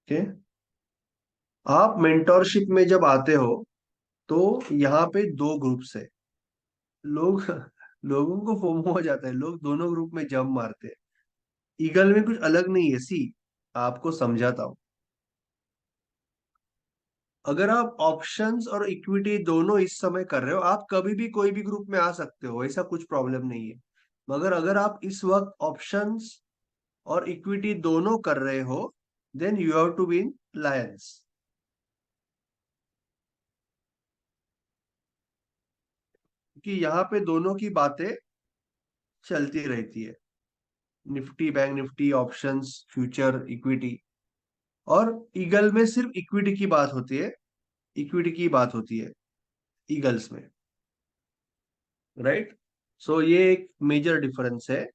Okay. आप mentorship में जब आते हो तो यहाँ पे दो ग्रुप्स है। लोग लोगों को फोमो हो जाता है, लोग दोनों ग्रुप में जंप मारते हैं। ईगल में कुछ अलग नहीं है। सी, आपको समझाता हूँ। अगर आप ऑप्शंस और इक्विटी दोनों इस समय कर रहे हो, आप कभी भी कोई भी ग्रुप में आ सकते हो, ऐसा कुछ प्रॉब्लम नहीं है। मगर अगर आप इस वक्त ऑप्शंस और इक्विटी दोनों कर रहे हो, then you have to be in Lions. क्योंकि यहाँ पे दोनों की बातें चलती रहती है। Nifty, bank Nifty, options, future, equity. और ईगल में सिर्फ इक्विटी की बात होती है। इक्विटी की बात होती है ईगल्स में। राइट। सो ये एक मेजर डिफरेंस है।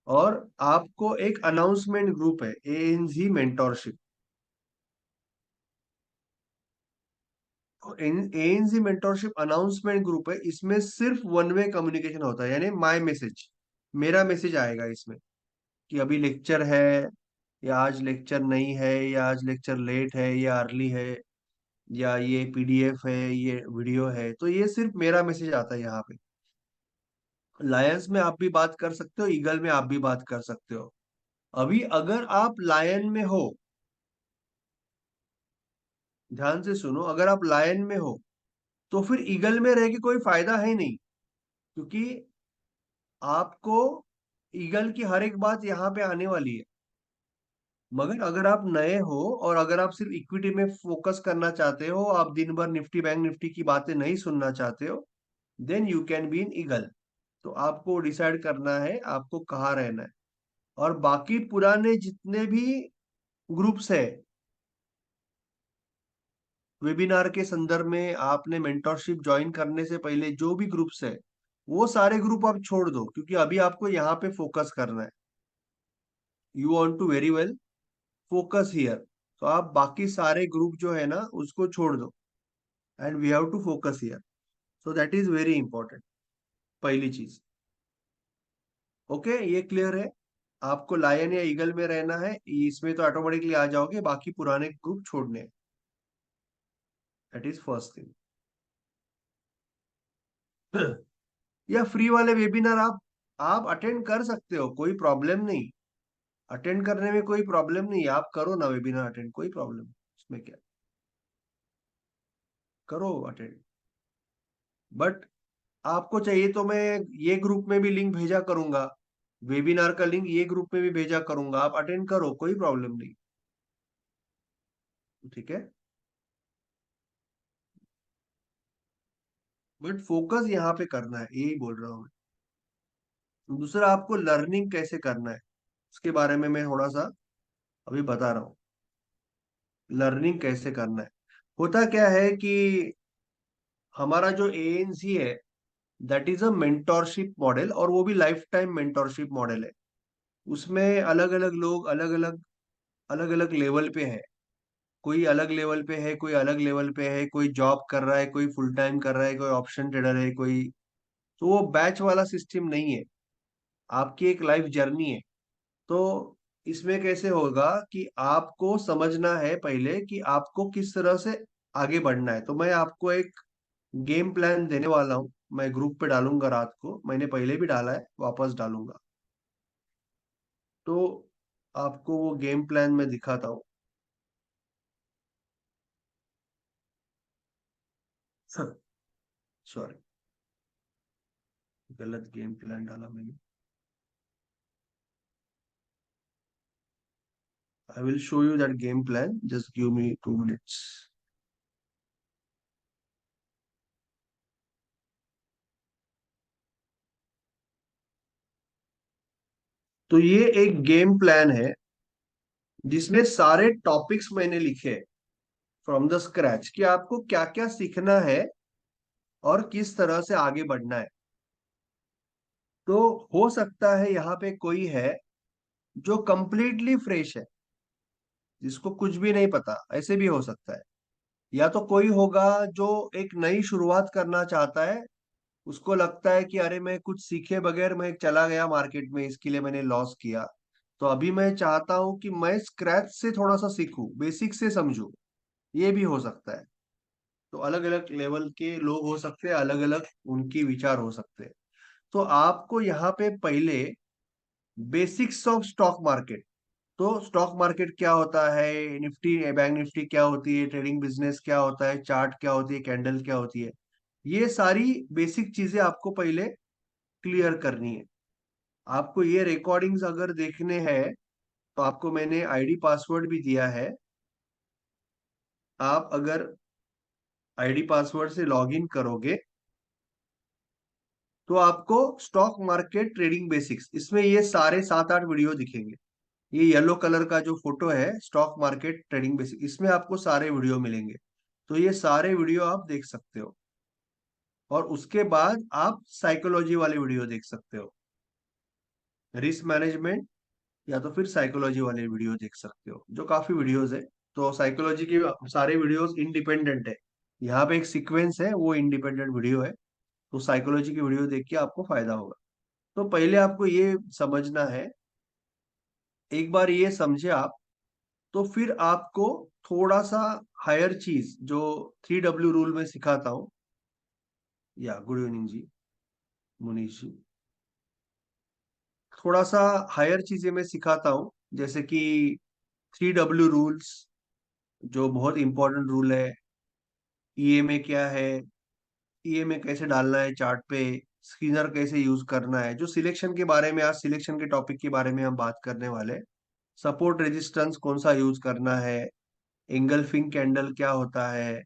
और आपको एक अनाउंसमेंट ग्रुप है, एएनजी मेंटोरशिप। एएनजी मेंटोरशिप अनाउंसमेंट ग्रुप है। इसमें सिर्फ वन वे कम्युनिकेशन होता है, यानी माय मैसेज, मेरा मैसेज आएगा इसमें कि अभी लेक्चर है, या आज लेक्चर नहीं है, या आज लेक्चर लेट है या अर्ली है, या ये पीडीएफ है, ये वीडियो है। तो ये सिर्फ मेरा मैसेज आता है यहाँ पे। लायंस में आप भी बात कर सकते हो, ईगल में आप भी बात कर सकते हो। अभी अगर आप लायन में हो, ध्यान से सुनो, अगर आप लायन में हो तो फिर ईगल में रह के कोई फायदा है नहीं। क्योंकि आपको ईगल की हर एक बात यहाँ पे आने वाली है। मगर अगर आप नए हो और अगर आप सिर्फ इक्विटी में फोकस करना चाहते हो, आप दिन भर निफ्टी बैंक निफ्टी की बातें नहीं सुनना चाहते हो, then you can be in Eagle. तो आपको डिसाइड करना है आपको कहाँ रहना है। और बाकी पुराने जितने भी ग्रुप्स है, वेबिनार के संदर्भ में आपने मेंटोरशिप ज्वाइन करने से पहले जो भी ग्रुप्स है, वो सारे ग्रुप आप छोड़ दो, क्योंकि अभी आपको यहाँ पे फोकस करना है। You want to very well focus here. तो आप बाकी सारे ग्रुप जो है ना उसको छोड़ दो, and we have to focus here. So that is very important, पहली चीज। ओके, ये क्लियर है। आपको लायन या ईगल में रहना है, इसमें तो ऑटोमेटिकली आ जाओगे, बाकी पुराने ग्रुप छोड़ने। That is first thing. या फ्री वाले वेबिनार आप अटेंड कर सकते हो, कोई प्रॉब्लम नहीं। अटेंड करने में कोई प्रॉब्लम नहीं, आप करो ना वेबिनार अटेंड, कोई प्रॉब्लम उसमें क्या, करो अटेंड। बट आपको चाहिए तो मैं ये ग्रुप में भी लिंक भेजा करूंगा, वेबिनार का लिंक ये ग्रुप में भी भेजा करूंगा, आप अटेंड करो, कोई प्रॉब्लम नहीं। ठीक है। बट फोकस यहाँ पे करना है, यही बोल रहा हूँ मैं। दूसरा, आपको लर्निंग कैसे करना है उसके बारे में मैं थोड़ा सा अभी बता रहा हूँ। लर्निंग कैसे करना है, होता क्या है कि हमारा जो एएनसी है, that is a mentorship model, और वो भी लाइफ टाइम मेंटोरशिप मॉडल है। उसमें अलग अलग लोग अलग अलग लेवल पे है। कोई अलग लेवल पे है, कोई अलग लेवल पे है, कोई जॉब कर रहा है, कोई फुल टाइम कर रहा है, कोई ऑप्शन ट्रेडर है, कोई। तो वो बैच वाला सिस्टम नहीं है, आपकी एक लाइफ जर्नी है। तो इसमें कैसे होगा कि आपको समझना है पहले कि आपको किस तरह से आगे बढ़ना है। तो मैं आपको एक गेम प्लान देने वाला हूँ, मैं ग्रुप पे डालूंगा रात को, मैंने पहले भी डाला है, वापस डालूंगा। तो आपको वो गेम प्लान मैं दिखाता हूँ। सॉरी, गलत गेम प्लान डाला मैंने। I will show you that game plan, just give me 2 minutes. तो ये एक गेम प्लान है जिसमें सारे टॉपिक्स मैंने लिखे फ्रॉम द स्क्रैच, कि आपको क्या क्या सीखना है और किस तरह से आगे बढ़ना है। तो हो सकता है यहाँ पे कोई है जो कंप्लीटली फ्रेश है, जिसको कुछ भी नहीं पता, ऐसे भी हो सकता है। या तो कोई होगा जो एक नई शुरुआत करना चाहता है, उसको लगता है कि अरे मैं कुछ सीखे बगैर मैं चला गया मार्केट में, इसके लिए मैंने लॉस किया। तो अभी मैं चाहता हूं कि मैं स्क्रैच से थोड़ा सा सीखूं, बेसिक से समझूं। ये भी हो सकता है। तो अलग अलग लेवल के लोग हो सकते हैं, अलग अलग उनकी विचार हो सकते हैं। तो आपको यहाँ पे पहले बेसिक्स ऑफ स्टॉक मार्केट, तो स्टॉक मार्केट क्या होता है, निफ्टी बैंक निफ्टी क्या होती है, ट्रेडिंग बिजनेस क्या होता है, चार्ट क्या होती है, कैंडल क्या होती है, ये सारी बेसिक चीजें आपको पहले क्लियर करनी है। आपको ये रिकॉर्डिंग्स अगर देखने हैं तो आपको मैंने आईडी पासवर्ड भी दिया है। आप अगर आईडी पासवर्ड से लॉगिन करोगे तो आपको स्टॉक मार्केट ट्रेडिंग बेसिक्स, इसमें ये सारे 7-8 वीडियो दिखेंगे। ये येलो कलर का जो फोटो है स्टॉक मार्केट ट्रेडिंग बेसिक, इसमें आपको सारे वीडियो मिलेंगे। तो ये सारे वीडियो आप देख सकते हो। और उसके बाद आप साइकोलॉजी वाले वीडियो देख सकते हो, रिस्क मैनेजमेंट, या तो फिर साइकोलॉजी वाले वीडियो देख सकते हो, जो काफी वीडियोस है। तो साइकोलॉजी के सारे वीडियोस इंडिपेंडेंट है, यहाँ पे एक सीक्वेंस है, वो इंडिपेंडेंट वीडियो है। तो साइकोलॉजी की वीडियो देख के आपको फायदा होगा। तो पहले आपको ये समझना है, एक बार ये समझे आप, तो फिर आपको थोड़ा सा हायर चीज जो 3W रूल में सिखाता हूँ। या गुड इवनिंग जी, मुनीष जी। थोड़ा सा हायर चीजें मैं सिखाता हूँ, जैसे कि 3W रूल्स, जो बहुत इंपॉर्टेंट रूल है। ईएमए क्या है, ईएमए कैसे डालना है चार्ट पे, स्किनर कैसे यूज करना है, जो सिलेक्शन के बारे में, आज सिलेक्शन के टॉपिक के बारे में हम बात करने वाले हैं। सपोर्ट रेजिस्टेंस कौन सा यूज करना है, एंगल्फिंग कैंडल क्या होता है,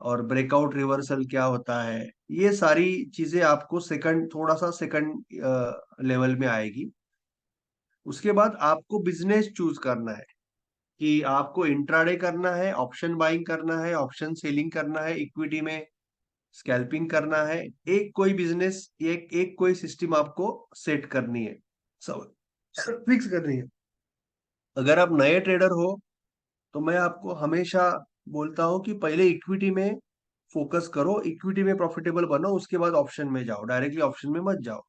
और ब्रेकआउट रिवर्सल क्या होता है, ये सारी चीजें आपको सेकंड, थोड़ा सा सेकंड लेवल में आएगी। उसके बाद आपको बिजनेस चूज करना है कि आपको इंट्राडे करना है, ऑप्शन बाइंग करना है, ऑप्शन सेलिंग करना है, इक्विटी में स्कैल्पिंग करना है। एक कोई बिजनेस, एक कोई सिस्टम आपको सेट करनी है, सब फिक्स करनी है। अगर आप नए ट्रेडर हो तो मैं आपको हमेशा बोलता हूं कि पहले इक्विटी में फोकस करो, इक्विटी में प्रॉफिटेबल बनो, उसके बाद ऑप्शन में जाओ, डायरेक्टली ऑप्शन में मत जाओ।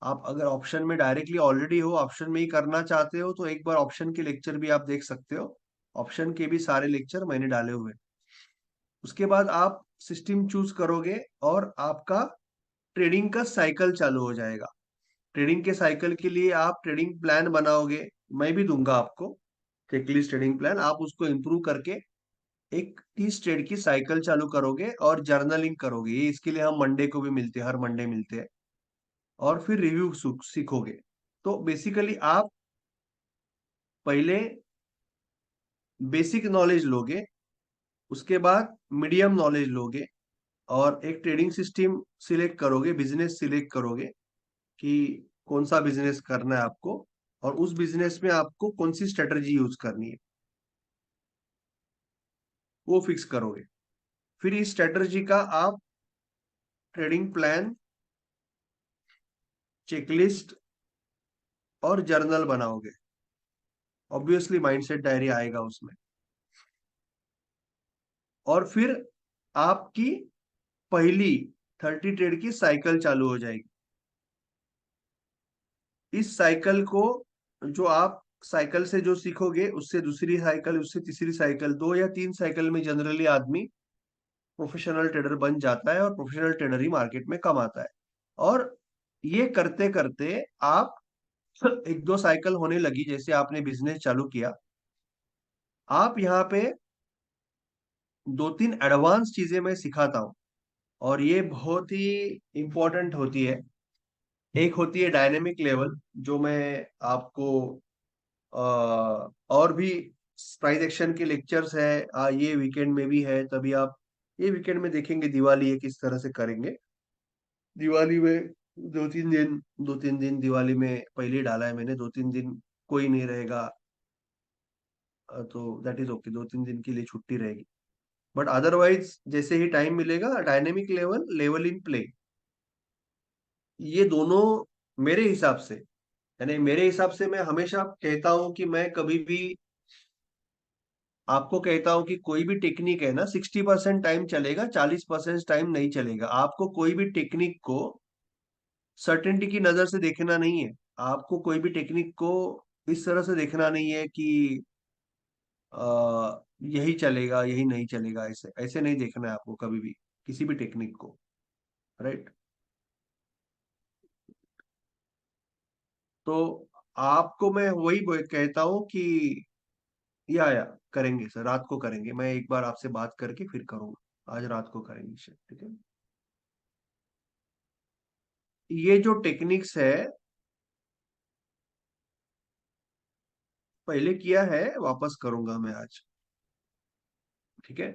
आप अगर ऑप्शन में डायरेक्टली ऑलरेडी हो, ऑप्शन में ही करना चाहते हो, तो एक बार ऑप्शन के लेक्चर भी आप देख सकते हो। ऑप्शन के भी सारे लेक्चर मैंने डाले हुए हैं। उसके बाद आप सिस्टम चूज करोगे और आपका ट्रेडिंग का साइकिल चालू हो जाएगा। ट्रेडिंग के साइकिल के लिए आप ट्रेडिंग प्लान बनाओगे, मैं भी दूंगा आपको चेकलिस्ट ट्रेडिंग प्लान। आप उसको इंप्रूव करके एक 30 ट्रेड की साइकिल चालू करोगे और जर्नलिंग करोगे। ये इसके लिए हम मंडे को भी मिलते हैं, हर मंडे मिलते हैं। और फिर रिव्यू सीखोगे। तो बेसिकली आप पहले बेसिक नॉलेज लोगे, उसके बाद मीडियम नॉलेज लोगे, और एक ट्रेडिंग सिस्टम सिलेक्ट करोगे, बिजनेस सिलेक्ट करोगे कि कौन सा बिजनेस करना है आपको, और उस बिजनेस में आपको कौन सी स्ट्रेटजी यूज करनी है वो फिक्स करोगे। फिर इस स्ट्रेटजी का आप ट्रेडिंग प्लान, चेकलिस्ट और जर्नल बनाओगे। ऑब्वियसली माइंडसेट डायरी आएगा उसमें। और फिर आपकी पहली 30 ट्रेड की साइकिल चालू हो जाएगी। इस साइकिल को, जो आप साइकिल से जो सीखोगे, उससे दूसरी साइकिल, उससे तीसरी साइकिल, 2 या 3 साइकिल में जनरली आदमी प्रोफेशनल ट्रेडर बन जाता है, और प्रोफेशनल ट्रेडर ही मार्केट में कमाता है। और ये करते करते आप 1-2 साइकिल होने लगी, जैसे आपने बिजनेस चालू किया, आप यहाँ पे 2-3 एडवांस चीजें मैं सिखाता हूँ, और ये बहुत ही इंपॉर्टेंट होती है। एक होती है डायनेमिक लेवल, जो मैं आपको और भी प्राइस एक्शन के लेक्चर्स है, ये वीकेंड में भी है, तभी आप ये वीकेंड में देखेंगे दिवाली है किस तरह से करेंगे। दिवाली में 2-3 दिन, 2-3 दिन दिवाली में पहले ही डाला है मैंने, 2-3 दिन कोई नहीं रहेगा, तो दैट इज ओके, 2-3 दिन के लिए छुट्टी रहेगी। बट अदरवाइज जैसे ही टाइम मिलेगा, dynamic level, level in play, ये दोनों मेरे हिसाब से, यानी मेरे हिसाब से मैं हमेशा कहता हूं कि मैं कभी भी आपको कहता हूं कि कोई भी टेक्निक है ना, 60% टाइम चलेगा, 40% टाइम नहीं चलेगा। आपको कोई भी टेक्निक को सर्टेनिटी की नजर से देखना नहीं है। आपको कोई भी टेक्निक को इस तरह से देखना नहीं है कि यही चलेगा यही नहीं चलेगा, ऐसे ऐसे नहीं देखना है आपको कभी भी किसी भी टेक्निक को। राइट। तो आपको मैं वही कहता हूँ कि या करेंगे सर, रात को करेंगे, मैं एक बार आपसे बात करके फिर करूंगा, आज रात को करेंगे सर, ठीक है। ये जो टेक्निक्स है पहले किया है, वापस करूंगा मैं आज, ठीक है।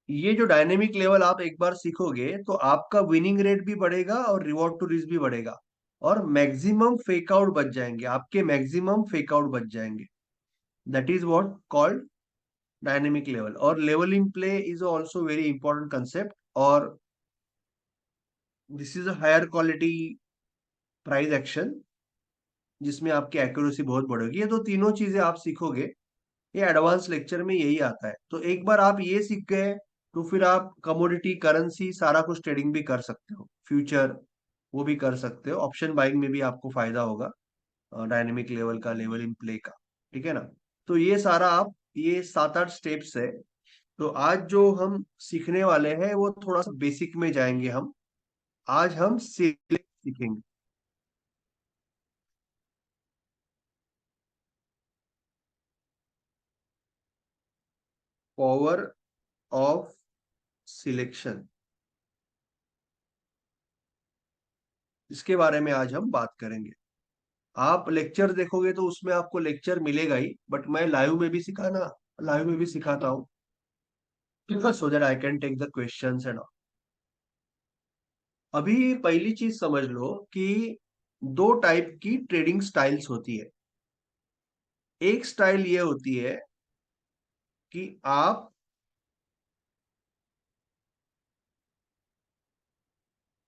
ये जो डायनेमिक लेवल आप एक बार सीखोगे तो आपका विनिंग रेट भी बढ़ेगा और रिवॉर्ड टू रिस्क भी बढ़ेगा, और मैक्सिमम फेक आउट बच जाएंगे, आपके मैक्सिमम फेक आउट बच जाएंगे। That is what called dynamic level. और levelling play is also very important concept, और this is a higher quality price action जिसमें आपकी एक्यूरेसी बहुत बढ़ेगी। ये तो तीनों चीजें आप सीखोगे, ये एडवांस लेक्चर में यही आता है। तो एक बार आप ये सीख गए तो फिर आप कमोडिटी करेंसी सारा कुछ ट्रेडिंग भी कर सकते हो, फ्यूचर वो भी कर सकते हो, ऑप्शन बाइंग में भी आपको फायदा होगा डायनेमिक लेवल का, लेवल इन प्ले का, ठीक है ना। तो ये सारा आप, ये 7-8 स्टेप्स है। तो आज जो हम सीखने वाले हैं वो थोड़ा सा बेसिक में जाएंगे हम। आज हम सिलेक्ट सीखेंगे। पावर ऑफ सिलेक्शन, इसके बारे में आज हम बात करेंगे। आप लेक्चर देखोगे तो उसमें आपको लेक्चर मिलेगा ही, बट मैं लाइव में भी सिखाना, लाइव में भी सिखाता हूँ, so that I can take the questions and all. अभी पहली चीज समझ लो कि दो टाइप की ट्रेडिंग स्टाइल्स होती है। एक स्टाइल ये होती है कि आप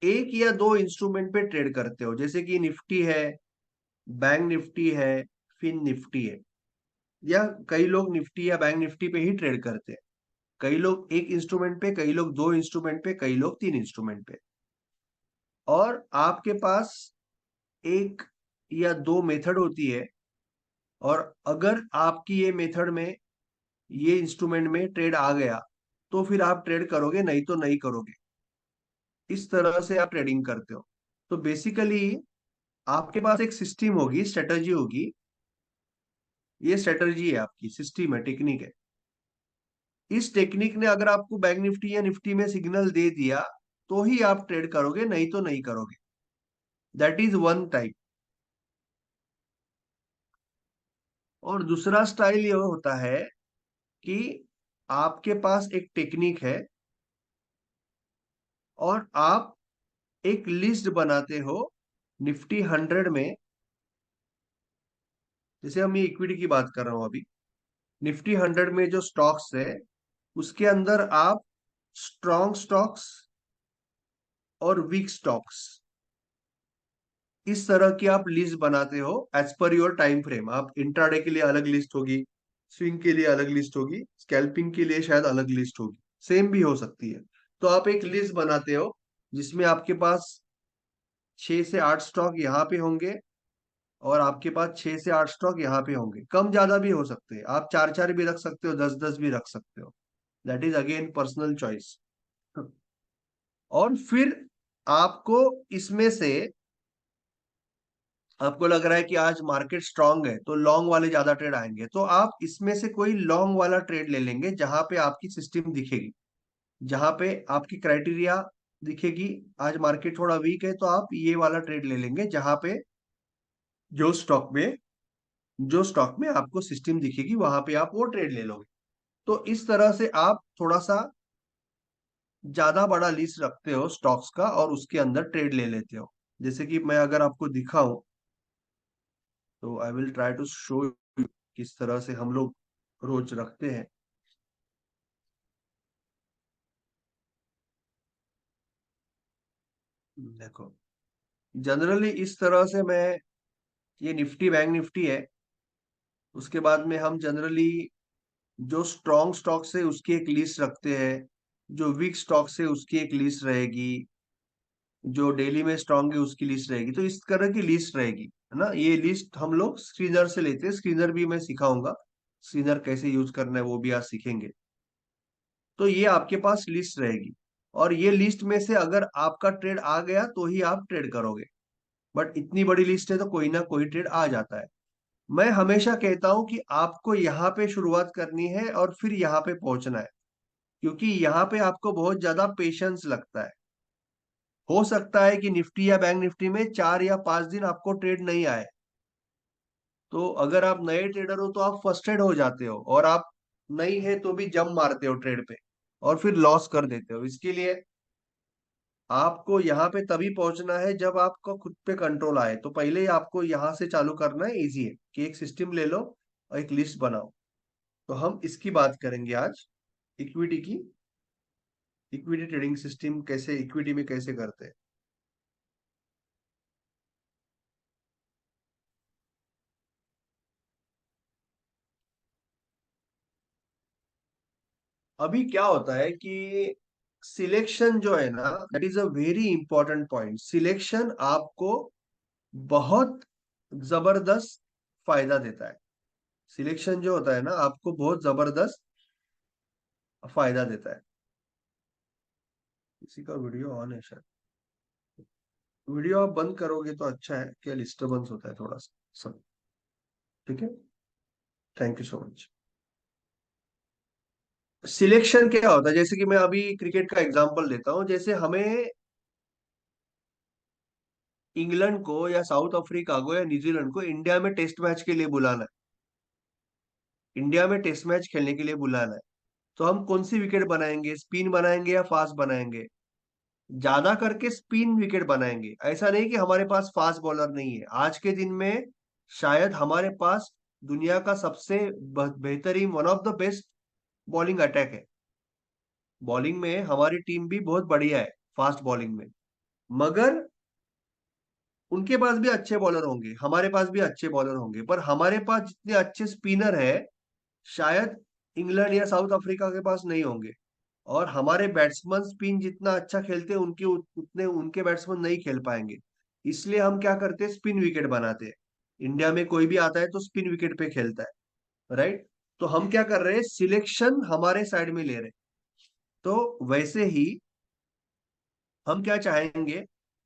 एक या दो इंस्ट्रूमेंट पे ट्रेड करते हो, जैसे कि निफ्टी है, बैंक निफ्टी है, फिन निफ्टी है, या कई लोग निफ्टी या बैंक निफ्टी पे ही ट्रेड करते हैं। कई लोग एक इंस्ट्रूमेंट पे, कई लोग दो इंस्ट्रूमेंट पे, कई लोग तीन इंस्ट्रूमेंट पे। और आपके पास एक या दो मेथड होती है, और अगर आपकी ये मेथड में, ये इंस्ट्रूमेंट में ट्रेड आ गया तो फिर आप ट्रेड करोगे, नहीं तो नहीं करोगे। इस तरह से आप ट्रेडिंग करते हो। तो बेसिकली आपके पास एक सिस्टम होगी, स्ट्रेटजी होगी। ये स्ट्रेटजी है आपकी, सिस्टम है, टेक्निक है। इस टेक्निक ने अगर आपको बैंक निफ्टी या निफ्टी में सिग्नल दे दिया तो ही आप ट्रेड करोगे, नहीं तो नहीं करोगे। That is one type. और दूसरा स्टाइल ये होता है कि आपके पास एक टेक्निक है और आप एक लिस्ट बनाते हो निफ्टी 100 में। जैसे हम ये इक्विटी की बात कर रहा हूं अभी, निफ्टी 100 में जो स्टॉक्स है उसके अंदर आप स्ट्रॉन्ग स्टॉक्स और वीक स्टॉक्स, इस तरह की आप लिस्ट बनाते हो as per your time frame. आप इंट्राडे के लिए अलग लिस्ट होगी, स्विंग के लिए अलग लिस्ट होगी, स्कैल्पिंग के लिए शायद अलग लिस्ट होगी, सेम भी हो सकती है। तो आप एक लिस्ट बनाते हो जिसमें आपके पास 6 से 8 स्टॉक यहाँ पे होंगे, और आपके पास 6 से 8 स्टॉक यहाँ पे होंगे। कम ज्यादा भी हो सकते हैं, आप 4-4 भी रख सकते हो, 10-10 भी रख सकते हो। That is again personal choice. और फिर आपको इसमें से, आपको लग रहा है कि आज मार्केट स्ट्रांग है तो लॉन्ग वाले ज्यादा ट्रेड आएंगे, तो आप इसमें से कोई लॉन्ग वाला ट्रेड ले लेंगे जहां पे आपकी सिस्टम दिखेगी, जहां पे आपकी क्राइटेरिया दिखेगी। आज मार्केट थोड़ा वीक है तो आप ये वाला ट्रेड ले लेंगे जहां पे जो स्टॉक में जो स्टॉक में आपको सिस्टम दिखेगी वहां पे आप वो ट्रेड ले लोगे। तो इस तरह से आप थोड़ा सा ज्यादा बड़ा लिस्ट रखते हो स्टॉक्स का और उसके अंदर ट्रेड ले लेते हो। जैसे कि मैं अगर आपको दिखाऊं तो I will try to show किस तरह से हम लोग रोज रखते हैं। देखो, जनरली इस तरह से मैं, ये निफ्टी बैंक निफ्टी है, उसके बाद में हम जनरली जो स्ट्रॉन्ग स्टॉक्स है उसकी एक लिस्ट रखते हैं, जो वीक स्टॉक्स है उसकी एक लिस्ट रहेगी, जो डेली में स्ट्रॉन्ग है उसकी लिस्ट रहेगी। तो इस तरह की लिस्ट रहेगी। है ना। ये लिस्ट हम लोग स्क्रीनर से लेते हैं, स्क्रीनर भी मैं सिखाऊंगा, स्क्रीनर कैसे यूज करना है वो भी आज सीखेंगे। तो ये आपके पास लिस्ट रहेगी, और ये लिस्ट में से अगर आपका ट्रेड आ गया तो ही आप ट्रेड करोगे। बट इतनी बड़ी लिस्ट है तो कोई ना कोई ट्रेड आ जाता है। मैं हमेशा कहता हूं कि आपको यहाँ पे शुरुआत करनी है और फिर यहाँ पे पहुंचना है, क्योंकि यहाँ पे आपको बहुत ज्यादा पेशेंस लगता है। हो सकता है कि निफ्टी या बैंक निफ्टी में 4 या 5 दिन आपको ट्रेड नहीं आए, तो अगर आप नए ट्रेडर हो तो आप फ्रस्ट्रेट हो जाते हो, और आप नहीं है तो भी जंप मारते हो ट्रेड पे, और फिर लॉस कर देते हो। इसके लिए आपको यहाँ पे तभी पहुंचना है जब आपको खुद पे कंट्रोल आए। तो पहले ही आपको यहाँ से चालू करना है। इजी है कि एक सिस्टम ले लो और एक लिस्ट बनाओ। तो हम इसकी बात करेंगे आज, इक्विटी की। इक्विटी ट्रेडिंग सिस्टम कैसे इक्विटी में कैसे करते हैं। अभी क्या होता है कि सिलेक्शन जो है ना, that is a very important point. Selection आपको बहुत जबरदस्त फायदा देता है। सिलेक्शन जो होता है ना, आपको बहुत जबरदस्त फायदा देता है। किसी का वीडियो ऑन है शायद। वीडियो आप बंद करोगे तो अच्छा है, क्या डिस्टरबेंस होता है थोड़ा सा सब। ठीक है, thank you so much. Selection क्या होता है, जैसे कि मैं अभी क्रिकेट का एग्जांपल देता हूं। जैसे हमें इंग्लैंड को या साउथ अफ्रीका को या न्यूजीलैंड को इंडिया में टेस्ट मैच के लिए बुलाना है, इंडिया में टेस्ट मैच खेलने के लिए बुलाना है। तो हम कौन सी विकेट बनाएंगे, स्पिन बनाएंगे या फास्ट बनाएंगे? ज्यादा करके स्पिन विकेट बनाएंगे। ऐसा नहीं कि हमारे पास फास्ट बॉलर नहीं है। आज के दिन में शायद हमारे पास दुनिया का सबसे बेहतरीन, one of the best bowling attack है। बॉलिंग में हमारी टीम भी बहुत बढ़िया है, फास्ट बॉलिंग में। मगर उनके पास भी अच्छे बॉलर होंगे, हमारे पास भी अच्छे बॉलर होंगे, पर हमारे पास जितने अच्छे स्पिनर है शायद इंग्लैंड या साउथ अफ्रीका के पास नहीं होंगे। और हमारे बैट्समैन स्पिन जितना अच्छा खेलते हैं, उनके उतने उनके बैट्समैन नहीं खेल पाएंगे। इसलिए हम क्या करते हैं, स्पिन विकेट बनाते हैं। इंडिया में कोई भी आता है तो स्पिन विकेट पे खेलता है, राइट। तो हम क्या कर रहे हैं, सिलेक्शन हमारे साइड में ले रहे हैं। तो वैसे ही हम क्या चाहेंगे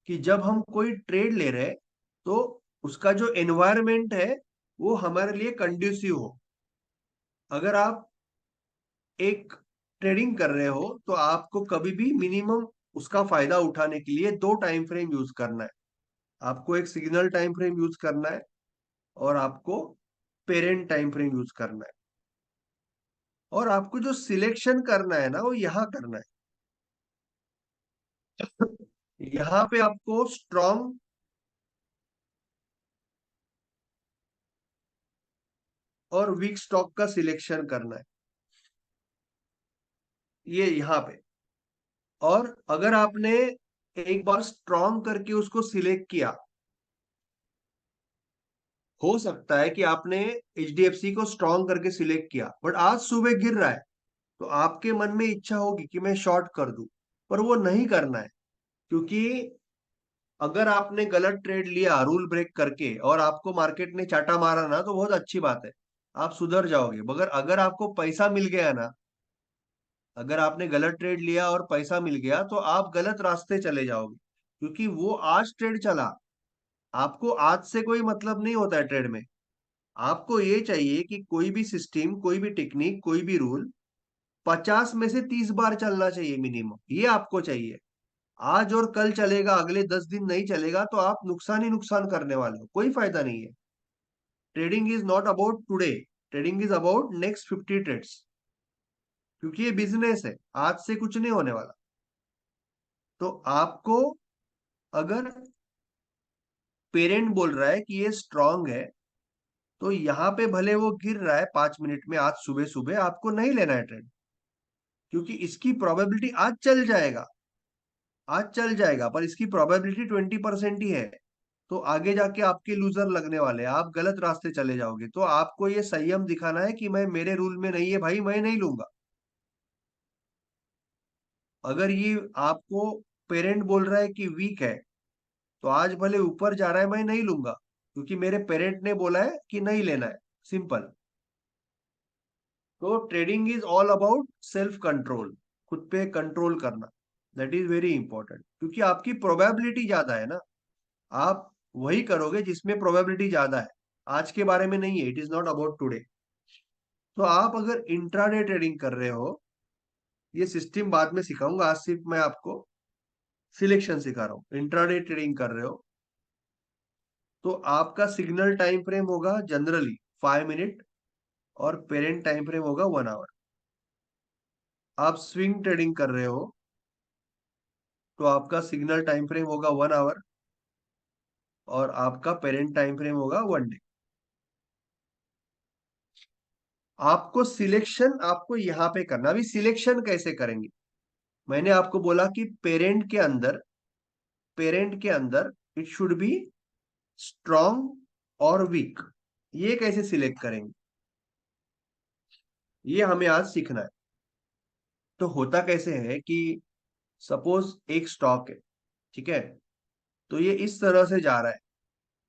कि जब हम कोई ट्रेड ले रहे हैं तो उसका जो एनवायरनमेंट है वो हमारे लिए कंड्यूसिव हो। अगर आप एक ट्रेडिंग कर रहे हो तो आपको कभी भी मिनिमम उसका फायदा उठाने के लिए दो टाइम फ्रेम यूज करना है। आपको एक सिग्नल टाइम फ्रेम यूज करना है, और आपको पेरेंट टाइम फ्रेम यूज करना है। और आपको जो सिलेक्शन करना है ना, वो यहाँ करना है। यहाँ पे आपको स्ट्रॉन्ग और वीक स्टॉक का सिलेक्शन करना है, ये यहाँ पे। और अगर आपने एक बार स्ट्रॉन्ग करके उसको सिलेक्ट किया, हो सकता है कि आपने एचडीएफसी को स्ट्रॉन्ग करके सिलेक्ट किया बट आज सुबह गिर रहा है, तो आपके मन में इच्छा होगी कि मैं शॉर्ट कर दूं, पर वो नहीं करना है। क्योंकि अगर आपने गलत ट्रेड लिया रूल ब्रेक करके और आपको मार्केट ने चाटा मारा ना, तो बहुत अच्छी बात है, आप सुधर जाओगे। मगर अगर आपको पैसा मिल गया ना, अगर आपने गलत ट्रेड लिया और पैसा मिल गया तो आप गलत रास्ते चले जाओगे। क्योंकि वो आज ट्रेड चला, आपको आज से कोई मतलब नहीं होता है ट्रेड में। आपको ये चाहिए कि कोई भी सिस्टम, कोई भी टेक्निक, कोई भी रूल 50 में से 30 बार चलना चाहिए मिनिमम, ये आपको चाहिए। आज और कल चलेगा, अगले 10 दिन नहीं चलेगा, तो आप नुकसान ही नुकसान करने वाले हो, कोई फायदा नहीं है। Trading is not about today, trading is about next 50 trades. क्योंकि ये बिजनेस है, आज से कुछ नहीं होने वाला। तो आपको, अगर पेरेंट बोल रहा है कि ये स्ट्रांग है, तो यहाँ पे भले वो गिर रहा है 5 मिनट में, आज सुबह सुबह आपको नहीं लेना है ट्रेड। क्योंकि इसकी प्रोबेबिलिटी आज चल जाएगा, आज चल जाएगा, पर इसकी प्रोबेबिलिटी 20% ही है। तो आगे जाके आपके लूजर लगने वाले हैं, आप गलत रास्ते चले जाओगे। तो आपको ये संयम दिखाना है कि मैं, मेरे रूल में नहीं है भाई, मैं नहीं लूंगा। अगर ये आपको पेरेंट बोल रहा है कि वीक है, तो आज भले ऊपर जा रहा है, मैं नहीं लूंगा। क्योंकि मेरे पेरेंट ने बोला है कि नहीं लेना है, सिंपल। तो trading is all about self control, खुद पे कंट्रोल करना। दैट इज वेरी इंपॉर्टेंट, क्योंकि आपकी प्रोबेबिलिटी ज्यादा है ना। आप वही करोगे जिसमें प्रोबेबिलिटी ज्यादा है, आज के बारे में नहीं है, it is not about today. तो आप अगर इंट्राडे ट्रेडिंग कर रहे हो, ये सिस्टम बाद में सिखाऊंगा, आज सिर्फ मैं आपको सिलेक्शन सिखा रहा हूँ। इंट्राडे ट्रेडिंग कर रहे हो तो आपका सिग्नल टाइम फ्रेम होगा जनरली 5 मिनट, और पेरेंट टाइम फ्रेम होगा 1 आवर। आप स्विंग ट्रेडिंग कर रहे हो तो आपका सिग्नल टाइम फ्रेम होगा 1 आवर, और आपका पेरेंट टाइम फ्रेम होगा 1 डे। आपको सिलेक्शन आपको यहां पे करना। अभी सिलेक्शन कैसे करेंगे? मैंने आपको बोला कि पेरेंट के अंदर इट शुड बी स्ट्रॉन्ग और वीक। ये कैसे सिलेक्ट करेंगे, ये हमें आज सीखना है। तो होता कैसे है कि सपोज एक स्टॉक है, ठीक है, तो ये इस तरह से जा रहा है।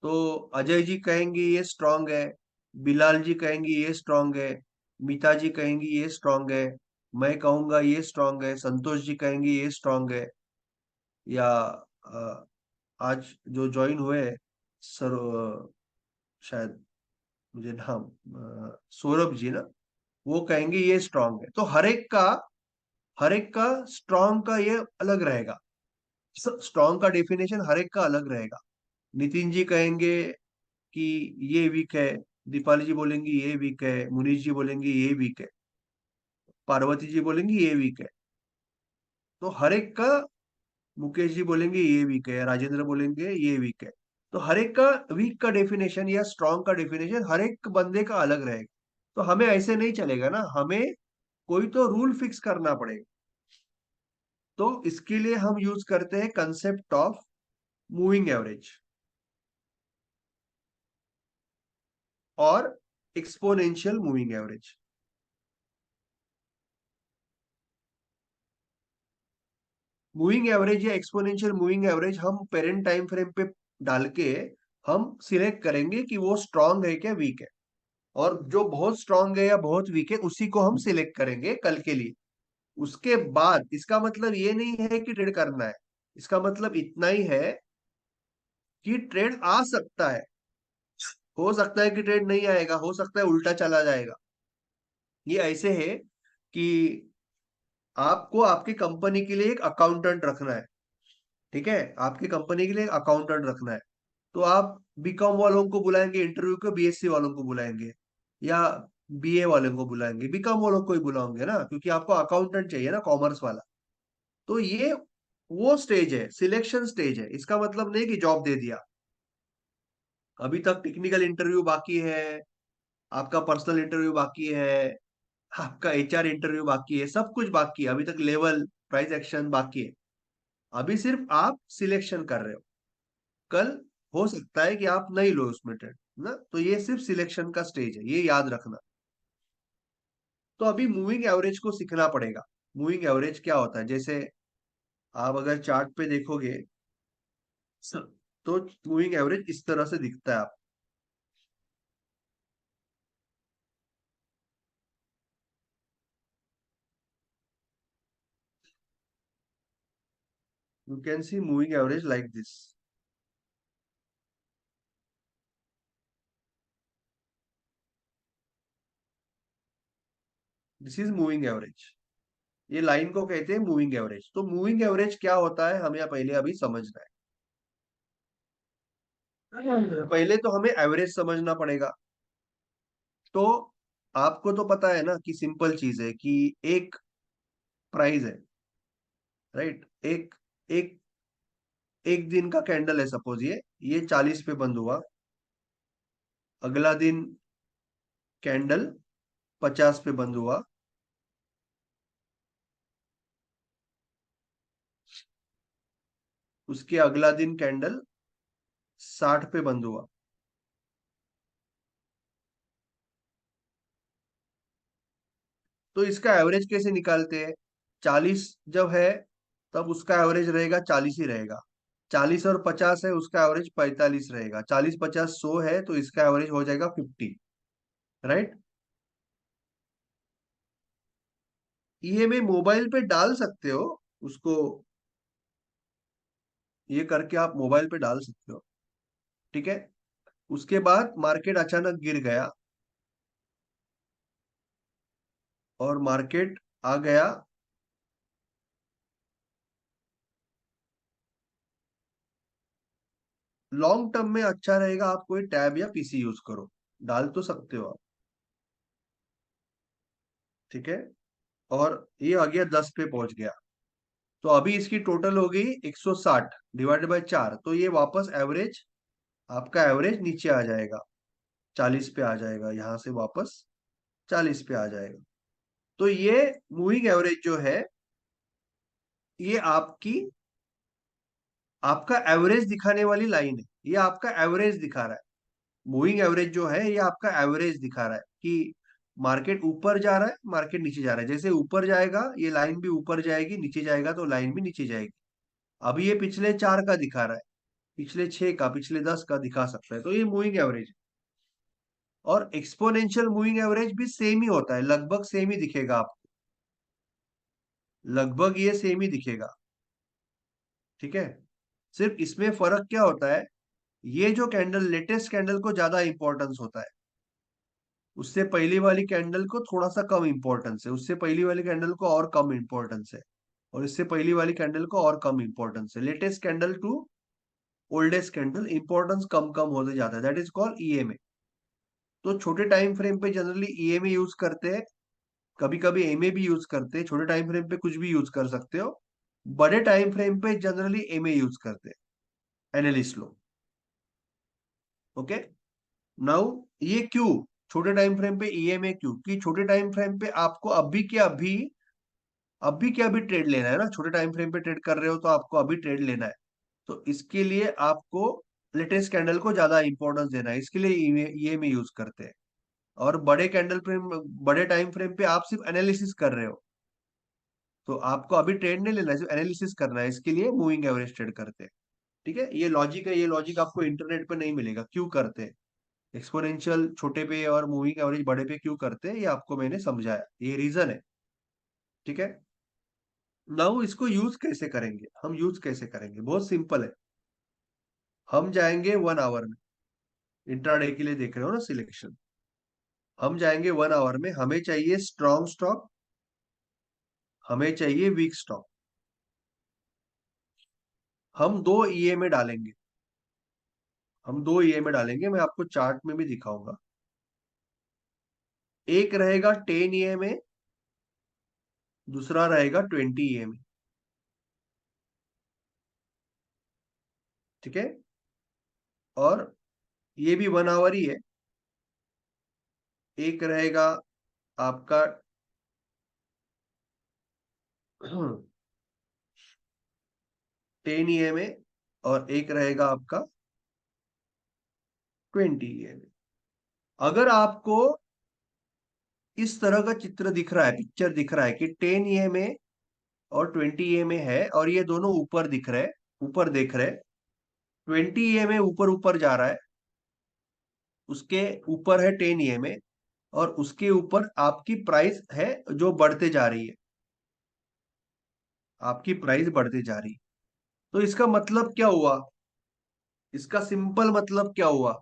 तो अजय जी कहेंगे ये स्ट्रांग है, बिलाल जी कहेंगे ये स्ट्रांग है, मीता जी कहेंगी ये स्ट्रांग है, मैं कहूंगा ये स्ट्रांग है, संतोष जी कहेंगे ये स्ट्रांग है, या आज जो ज्वाइन हुए सर, शायद मुझे नाम सौरभ जी ना, वो कहेंगे ये स्ट्रांग है। तो हर एक का स्ट्रांग का ये अलग रहेगा। स्ट्रांग का डेफिनेशन हर एक का अलग रहेगा। नितिन जी कहेंगे कि ये वीक है, दीपाली जी बोलेंगी ये वीक है, मुनीष जी बोलेंगे ये वीक है, पार्वती जी बोलेंगी ये वीक है। तो हर एक का, मुकेश जी बोलेंगे ये वीक है, राजेंद्र बोलेंगे ये वीक है। तो हर एक का वीक का डेफिनेशन या स्ट्रांग का डेफिनेशन हर एक बंदे का अलग रहेगा। तो हमें ऐसे नहीं चलेगा ना, हमें कोई तो रूल फिक्स करना पड़ेगा। तो इसके लिए हम यूज करते हैं कंसेप्ट ऑफ मूविंग एवरेज और exponential moving average. Moving average या एक्सपोनेंशियल मूविंग एवरेज हम पेरेंट टाइम फ्रेम पे डाल के हम सिलेक्ट करेंगे कि वो स्ट्रांग है क्या वीक है। और जो बहुत स्ट्रांग है या बहुत वीक है उसी को हम सिलेक्ट करेंगे कल के लिए। उसके बाद इसका मतलब ये नहीं है कि ट्रेड करना है, इसका मतलब इतना ही है कि ट्रेड आ सकता है। हो सकता है कि ट्रेड नहीं आएगा, हो सकता है उल्टा चला जाएगा। ये ऐसे है कि आपको आपकी कंपनी के लिए एक अकाउंटेंट रखना है, ठीक है, आपकी कंपनी के लिए एक अकाउंटेंट रखना है। तो आप बीकॉम वालों को बुलाएंगे इंटरव्यू को, बीएससी वालों को बुलाएंगे, या बीए वालों को बुलाएंगे? बीकॉम वालों को ही बुलाओगे ना, क्योंकि आपको अकाउंटेंट चाहिए ना, कॉमर्स वाला। तो ये वो स्टेज है, सिलेक्शन स्टेज है। इसका मतलब नहीं कि जॉब दे दिया। अभी तक टेक्निकल इंटरव्यू बाकी है, आपका पर्सनल इंटरव्यू बाकी है, आपका एचआर इंटरव्यू बाकी है, सब कुछ बाकी है। अभी तक लेवल प्राइस एक्शन बाकी है। अभी सिर्फ आप सिलेक्शन कर रहे हो। कल हो सकता है कि आप नहीं लो उसमें ट्रेड ना। तो ये सिर्फ सिलेक्शन का स्टेज है, ये याद रखना। तो अभी मूविंग एवरेज को सीखना पड़ेगा। मूविंग एवरेज क्या होता है? जैसे आप अगर चार्ट पे देखोगे तो मूविंग एवरेज इस तरह से दिखता है। आप you can see moving average like this. This is moving average. ये लाइन को कहते हैं मूविंग एवरेज। तो मूविंग एवरेज क्या होता है हमें पहले अभी समझना है। पहले तो हमें एवरेज समझना पड़ेगा। तो आपको तो पता है ना कि सिंपल चीज है कि एक प्राइस है, राइट। एक एक एक दिन का कैंडल है, सपोज ये 40 पे बंद हुआ। अगला दिन कैंडल 50 पे बंद हुआ। उसके अगला दिन कैंडल 60 पे बंद हुआ। तो इसका एवरेज कैसे निकालते हैं? 40 जब है तब उसका एवरेज रहेगा 40 ही रहेगा। 40 और 50 है, उसका एवरेज 45 रहेगा। 40 50 100 है, तो इसका एवरेज हो जाएगा 50। राइट। ईएमआई मोबाइल पे डाल सकते हो उसको, ये करके आप मोबाइल पे डाल सकते हो। ठीक है। उसके बाद मार्केट अचानक गिर गया, और मार्केट आ गया, लॉन्ग टर्म में अच्छा रहेगा आप कोई टैब या पीसी यूज करो, डाल तो सकते हो आप। ठीक है। और ये आ गया 10 पे पहुंच गया, तो अभी इसकी टोटल हो गई 160 डिवाइडेड बाय 4, तो ये वापस एवरेज, आपका एवरेज नीचे आ जाएगा, 40 पे आ जाएगा, यहां से वापस 40 पे आ जाएगा। तो ये मूविंग एवरेज जो है, ये आपका एवरेज दिखाने वाली लाइन है, ये आपका एवरेज दिखा रहा है। मूविंग एवरेज जो है, ये आपका एवरेज दिखा रहा है कि मार्केट ऊपर जा रहा है, मार्केट नीचे जा रहा है। जैसे ऊपर जाएगा ये लाइन भी ऊपर जाएगी, नीचे जाएगा तो लाइन भी नीचे जाएगी। अभी ये पिछले 4 का दिखा रहा है, पिछले 6 का, पिछले 10 का दिखा सकता है, तो ये मूविंग एवरेज है। और एक्सपोनेंशियल मूविंग एवरेज भी सेम ही होता है, लगभग सेम ही दिखेगा आपको, लगभग ये सेम ही दिखेगा। ठीक है। सिर्फ इसमें फर्क क्या होता है, ये जो कैंडल, लेटेस्ट कैंडल को ज्यादा इंपॉर्टेंस होता है, उससे पहली वाली कैंडल को थोड़ा सा कम इंपॉर्टेंस है, उससे पहली वाली कैंडल को और कम इंपॉर्टेंस है, और इससे पहली वाली कैंडल को और कम इंपॉर्टेंस है। Latest candle to oldest candle importance कम कम होते जाता है, दैट इज कॉल्ड ईएमए। तो छोटे टाइम फ्रेम पे जनरली ईएमए यूज करते हैं, कभी कभी एमए भी यूज करते हैं। छोटे टाइम फ्रेम पे कुछ भी यूज कर सकते हो, बड़े टाइम फ्रेम पे जनरली एमए यूज करते हैं एनालिस्ट लोग। ओके। नाउ ये क्यों, छोटे टाइम फ्रेम पे ईएमए क्यों, कि छोटे टाइम फ्रेम पे आपको अभी के अभी ट्रेड लेना है ना, छोटे टाइम फ्रेम पे ट्रेड कर रहे हो तो आपको अभी ट्रेड लेना है, तो इसके लिए आपको लेटेस्ट कैंडल को ज्यादा इंपॉर्टेंस देना है, इसके लिए ईएमए यूज करते हैं। और बड़े कैंडल फ्रेम, बड़े टाइम फ्रेम पे आप सिर्फ एनालिसिस कर रहे हो, तो आपको अभी ट्रेड नहीं लेना है, सिर्फ एनालिसिस करना है, इसके लिए मूविंग एवरेज ट्रेड करते हैं। ठीक है, ये लॉजिक है, ये लॉजिक आपको इंटरनेट पे नहीं मिलेगा, क्यों करते हैं एक्सपोनेंशियल छोटे पे और मूविंग एवरेज बड़े पे क्यों करते हैं, ये आपको मैंने समझाया, ये रीजन है। ठीक है। नाउ इसको यूज कैसे करेंगे, हम यूज कैसे करेंगे, बहुत सिंपल है। हम जाएंगे 1 आवर में, इंट्राडे के लिए देख रहे हो ना सिलेक्शन, हम जाएंगे 1 आवर में, हमें चाहिए स्ट्रॉन्ग स्टॉक, हमें चाहिए वीक स्टॉक। हम दो ईएमए डालेंगे, हम दो ईएमए डालेंगे, मैं आपको चार्ट में भी दिखाऊंगा। एक रहेगा 10 ईएमए, दूसरा रहेगा 20 ईएमए। ठीक है। और ये भी 1 आवर ही है। एक रहेगा आपका 10 ईएमए, और एक रहेगा आपका 20 ईएमए। अगर आपको इस तरह का चित्र दिख रहा है, पिक्चर दिख रहा है कि 10 ईएमए और 20 ईएमए है, और ये दोनों ऊपर दिख रहे हैं, ऊपर देख रहे हैं, 20 ईएमए ऊपर ऊपर जा रहा है, उसके ऊपर है 10 ईएमए, और उसके ऊपर आपकी प्राइस है जो बढ़ते जा रही है, आपकी प्राइस बढ़ते जा रही है। तो इसका मतलब क्या हुआ, इसका सिंपल मतलब क्या हुआ,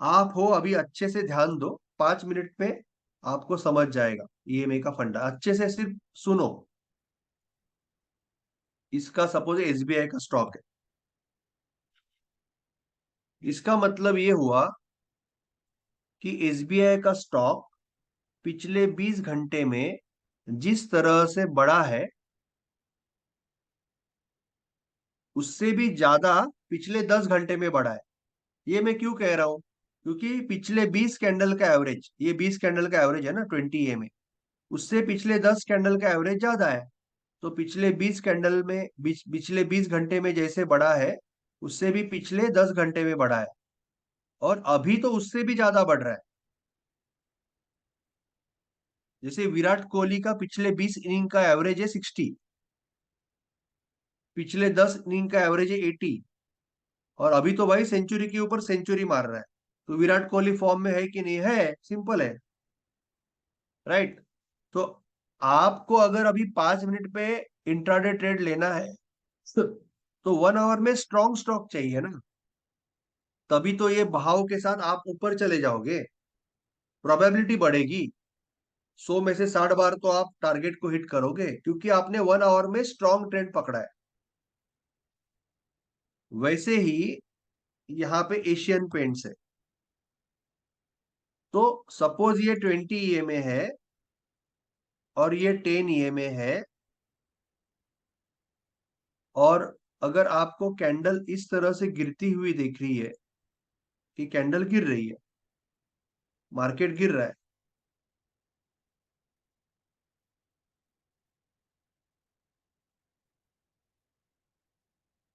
आप हो अभी, अच्छे से ध्यान दो, 5 मिनट में आपको समझ जाएगा ईएमए का फंडा, अच्छे से सिर्फ सुनो। इसका सपोज एसबीआई का स्टॉक है, इसका मतलब ये हुआ कि एसबीआई का स्टॉक पिछले 20 घंटे में जिस तरह से बढ़ा है, उससे भी ज्यादा पिछले 10 घंटे में बढ़ा है। ये मैं क्यों कह रहा हूं, क्योंकि पिछले 20 कैंडल का एवरेज, ये 20 कैंडल का एवरेज है ना 20 ईएमए, उससे पिछले 10 कैंडल का एवरेज ज्यादा है। तो पिछले 20 कैंडल में, पिछले 20 घंटे में जैसे बढ़ा है, उससे भी पिछले 10 घंटे में बढ़ा है, और अभी तो उससे भी ज्यादा बढ़ रहा है। जैसे विराट कोहली का पिछले 20 इनिंग का एवरेज है 60, पिछले 10 इनिंग का एवरेज है 80, और अभी तो भाई सेंचुरी के ऊपर सेंचुरी मार रहा है। तो विराट कोहली फॉर्म में है कि नहीं है, सिंपल है, राइट। तो आपको अगर अभी 5 मिनट पे इंट्राडे ट्रेड लेना है, तो 1 आवर में स्ट्रॉन्ग स्टॉक चाहिए ना, तभी तो ये बहाव के साथ आप ऊपर चले जाओगे, प्रोबेबिलिटी बढ़ेगी। 100 में से 60 बार तो आप टारगेट को हिट करोगे, क्योंकि आपने 1 आवर में स्ट्रॉन्ग ट्रेंड पकड़ा है। वैसे ही यहाँ पे एशियन पेंट्स है। तो सपोज ये 20 EMA है और ये 10 EMA है, और अगर आपको कैंडल इस तरह से गिरती हुई दिख रही है, कि कैंडल गिर रही है, मार्केट गिर रहा है,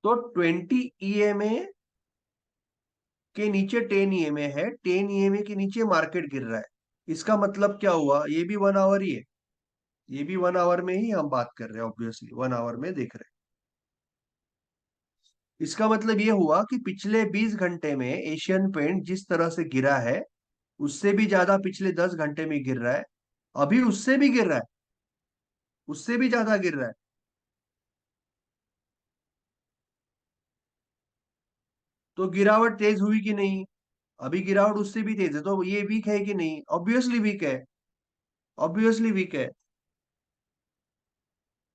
तो 20 EMA के नीचे 10 EMA है, 10 EMA के नीचे मार्केट गिर रहा है। इसका मतलब क्या हुआ, ये भी 1 आवर ही है, ये भी 1 आवर में ही हम बात कर रहे हैं, ऑब्वियसली 1 आवर में देख रहे हैं। इसका मतलब ये हुआ कि पिछले 20 घंटे में एशियन पेंट जिस तरह से गिरा है, उससे भी ज्यादा पिछले 10 घंटे में गिर रहा है, अभी उससे भी गिर रहा है, उससे भी ज्यादा गिर रहा है। तो गिरावट तेज हुई कि नहीं, अभी गिरावट उससे भी तेज है, तो ये वीक है कि नहीं, ऑब्वियसली वीक है, ऑब्वियसली वीक है।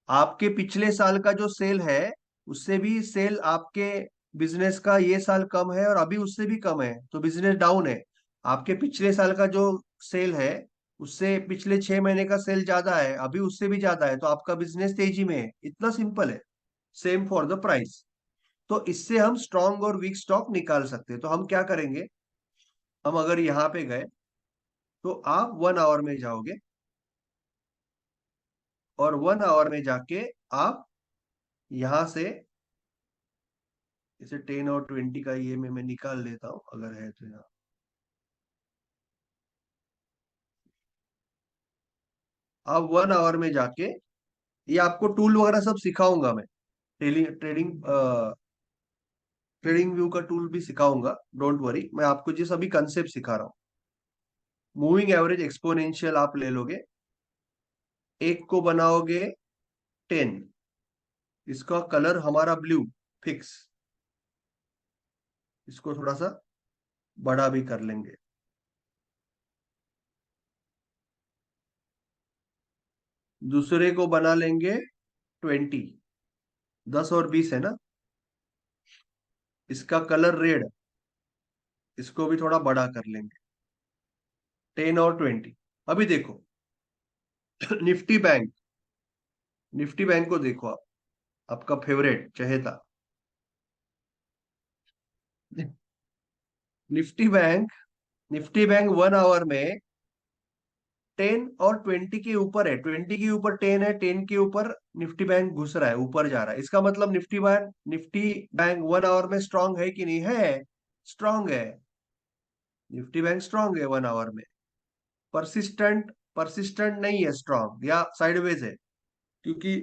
आपके पिछले साल का जो सेल है, उससे भी सेल आपके बिजनेस का ये साल कम है, और अभी उससे भी कम है, तो बिजनेस डाउन है। आपके पिछले साल का जो सेल है, उससे पिछले 6 महीने का सेल ज्यादा है, अभी उससे भी ज्यादा है, तो आपका बिजनेस तेजी में है, इतना सिंपल है। Same for the price. तो इससे हम स्ट्रॉन्ग और वीक स्टॉक निकाल सकते हैं। तो हम क्या करेंगे, हम अगर यहाँ पे गए, तो आप 1 आवर में जाओगे, और 1 आवर में जाके आप यहां से, इसे 10 और 20 का ये मैं निकाल लेता हूं, अगर है तो यहाँ। अब 1 आवर में जाके, ये आपको टूल वगैरह सब सिखाऊंगा मैं, ट्रेडिंग ट्रेडिंग ट्रेडिंग व्यू का टूल भी सिखाऊंगा, डोंट वरी। मैं आपको जिस अभी कंसेप्ट सिखा रहा हूँ, मूविंग एवरेज एक्सपोनेंशियल आप ले लोगे, एक को बनाओगे 10, इसका कलर हमारा ब्लू फिक्स, इसको थोड़ा सा बड़ा भी कर लेंगे। दूसरे को बना लेंगे 20, 10 और 20 है ना, इसका कलर रेड, इसको भी थोड़ा बड़ा कर लेंगे, 10 और 20। अभी देखो, निफ्टी बैंक, निफ्टी बैंक को देखो आप, आपका फेवरेट चहेता, Nifty bank, Nifty bank 1 hour में 10 और 20 के ऊपर है, 20 के ऊपर 10 है, 10 के ऊपर निफ्टी बैंक घुस रहा है, ऊपर जा रहा है। इसका मतलब निफ्टी बैंक 1 आवर में स्ट्रांग है कि नहीं है, स्ट्रांग है। निफ्टी बैंक स्ट्रांग है 1 आवर में, परसिस्टेंट, परसिस्टेंट नहीं है, स्ट्रांग या साइडवेज है, क्योंकि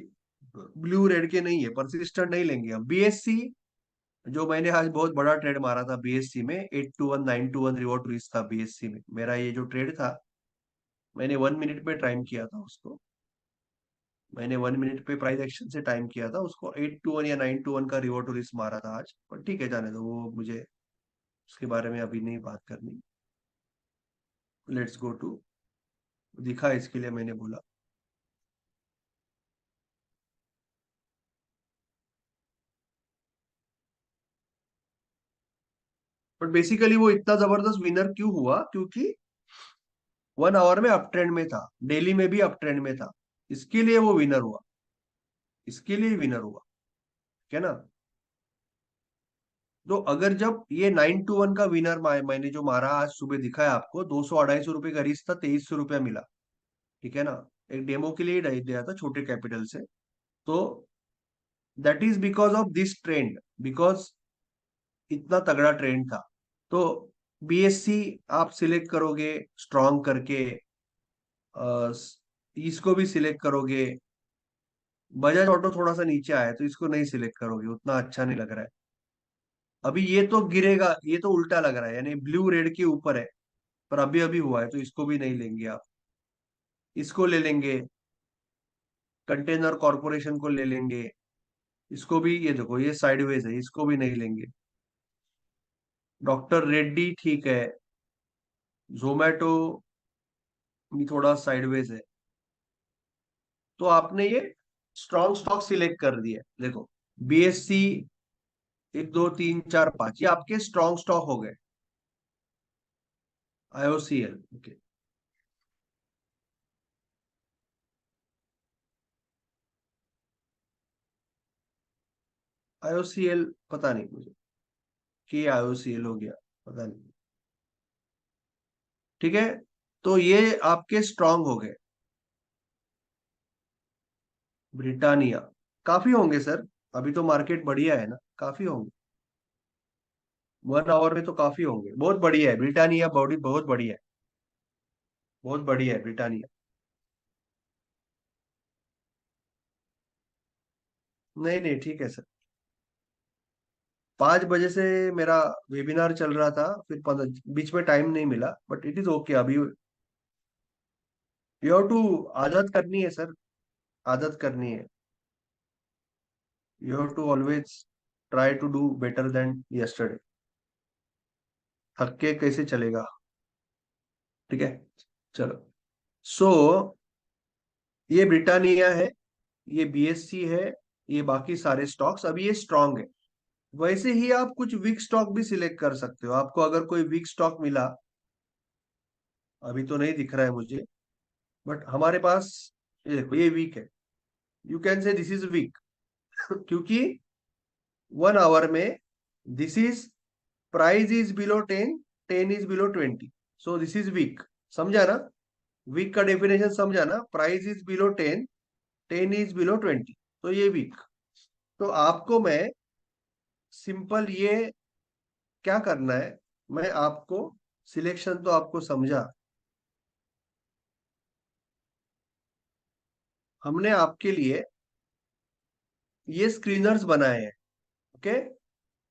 ब्लू रेड के नहीं है, परसिस्टेंट नहीं लेंगे हम। बीएससी, जो मैंने आज बहुत बड़ा ट्रेड मारा था बीएससी में, 8 to 1 9 to 1 रिवॉर्ड रिस्क था बीएससी में मेरा, ये जो ट्रेड था, मैंने 1 मिनट पे टाइम किया था उसको, मैंने 1 मिनट पे प्राइस एक्शन से टाइम किया था उसको, 8 to 1 या 9 to 1 का रिवॉर्ड रिस्क मारा था आज। पर ठीक है, जाने दो, वो मुझे उसके बारे में अभी नहीं बात करनी। लेट्स गो टू, दिखा इसके लिए मैंने बोला। बट बेसिकली वो इतना जबरदस्त विनर क्यों हुआ, क्योंकि 1 आवर में अप ट्रेंड में था, डेली में भी अप ट्रेंड में था, इसके लिए वो विनर हुआ, इसके लिए विनर हुआ, ठीक है ना। तो अगर जब ये 9 to 1 का विनर मैंने जो मारा आज सुबह दिखाया आपको, 200 250 रुपए का रिस्क था, 2300 रुपया मिला, ठीक है ना। एक डेमो के लिए ही दिया था, छोटे कैपिटल से। तो that is because of this trend, because इतना तगड़ा ट्रेंड था। तो बीएससी आप सिलेक्ट करोगे स्ट्रॉन्ग करके, इसको भी सिलेक्ट करोगे, बजाज ऑटो थोड़ा सा नीचे आया है, तो इसको नहीं सिलेक्ट करोगे, उतना अच्छा नहीं लग रहा है। अभी ये तो गिरेगा, ये तो उल्टा लग रहा है, यानी ब्लू रेड के ऊपर है, पर अभी अभी हुआ है, तो इसको भी नहीं लेंगे आप। इसको ले लेंगे, कंटेनर कॉरपोरेशन को ले लेंगे। इसको भी, ये देखो ये साइडवेज है, इसको भी नहीं लेंगे। डॉक्टर रेड्डी ठीक है। जोमेटो भी थोड़ा साइडवेज है। तो आपने ये स्ट्रॉन्ग स्टॉक सिलेक्ट कर दिया, देखो। बीएससी 1 2 3 4 5, ये आपके स्ट्रॉन्ग स्टॉक हो गए। IOCL, okay. आईओसीएल पता नहीं मुझे कि आईओसीएल हो गया, पता नहीं। ठीक है, तो ये आपके स्ट्रॉन्ग हो गए। ब्रिटानिया, काफी होंगे सर, अभी तो मार्केट बढ़िया है ना, काफी होंगे। 1 आवर में तो काफी होंगे, बहुत बढ़िया है ब्रिटानिया, बॉडी बहुत बढ़िया है। बहुत बढ़िया है ब्रिटानिया। नहीं नहीं, ठीक है सर। 5 बजे से मेरा वेबिनार चल रहा था, फिर बीच में टाइम नहीं मिला, बट इट इज ओके अभी। यू हैव टू, आदत करनी है सर, आदत करनी है। You have to always try to do better than yesterday. थक के कैसे चलेगा। ठीक है, चलो। सो ये ब्रिटानिया है, ये बीएससी है, ये बाकी सारे स्टॉक्स, अभी ये स्ट्रांग है। वैसे ही आप कुछ वीक स्टॉक भी सिलेक्ट कर सकते हो, आपको अगर कोई वीक स्टॉक मिला। अभी तो नहीं दिख रहा है मुझे, बट हमारे पास, ये देखो ये वीक है। You can say this is weak क्योंकि 1 आवर में this is, price is below 10, 10 is below 20, so this is weak. समझा ना? वीक का डेफिनेशन समझा ना? Price is below 10, 10 is below 20, तो ये वीक। तो आपको मैं सिंपल ये क्या करना है, मैं आपको, सिलेक्शन तो आपको समझा, हमने आपके लिए ये स्क्रीनर्स बनाए हैं। ओके,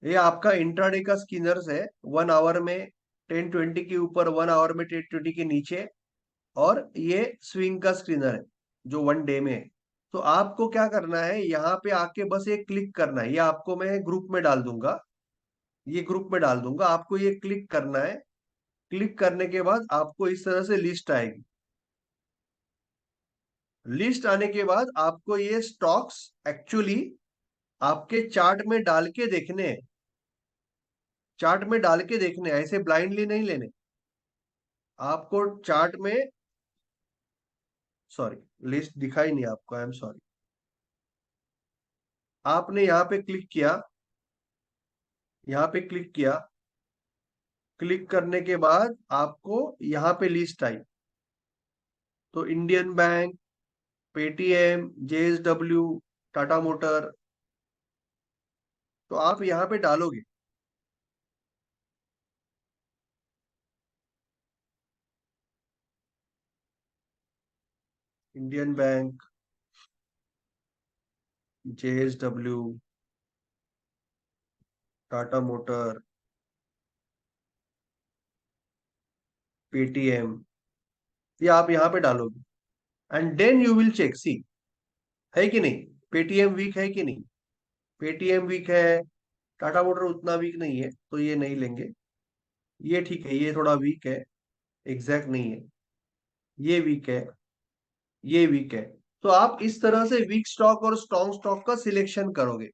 ये आपका इंट्राडे का स्क्रीनर्स है। 1 आवर में 10 20 के ऊपर, 1 आवर में 10 20 के नीचे, और ये स्विंग का स्क्रीनर है जो 1 डे में है। तो आपको क्या करना है, यहाँ पे आके बस एक क्लिक करना है, ये आपको मैं ग्रुप में डाल दूंगा, ये ग्रुप में डाल दूंगा, आपको ये क्लिक करना है। क्लिक करने के बाद आपको इस तरह से लिस्ट आएगी। लिस्ट आने के बाद आपको ये स्टॉक्स एक्चुअली आपके चार्ट में डाल के देखने हैं। चार्ट में डाल के देखने हैं, ऐसे ब्लाइंडली नहीं लेने। आपको चार्ट में, सॉरी, लिस्ट दिखाई नहीं आपको, आई एम सॉरी। आपने यहाँ पे क्लिक किया, यहाँ पे क्लिक किया। क्लिक करने के बाद आपको यहाँ पे लिस्ट आई। तो Indian bank, Paytm, JSW, Tata motor, तो आप यहाँ पे डालोगे। Indian bank, JSW, Tata motor, Paytm, ये आप यहाँ पे डालोगे। And then you will check, see है कि नहीं, पेटीएम वीक है कि नहीं। पेटीएम वीक है, टाटा मोटर उतना वीक नहीं है, तो ये नहीं लेंगे। ये ठीक है, ये थोड़ा वीक है, एग्जैक्ट नहीं है। ये वीक है, ये वीक है। तो आप इस तरह से वीक स्टॉक और स्ट्रॉन्ग स्टॉक का सिलेक्शन करोगे।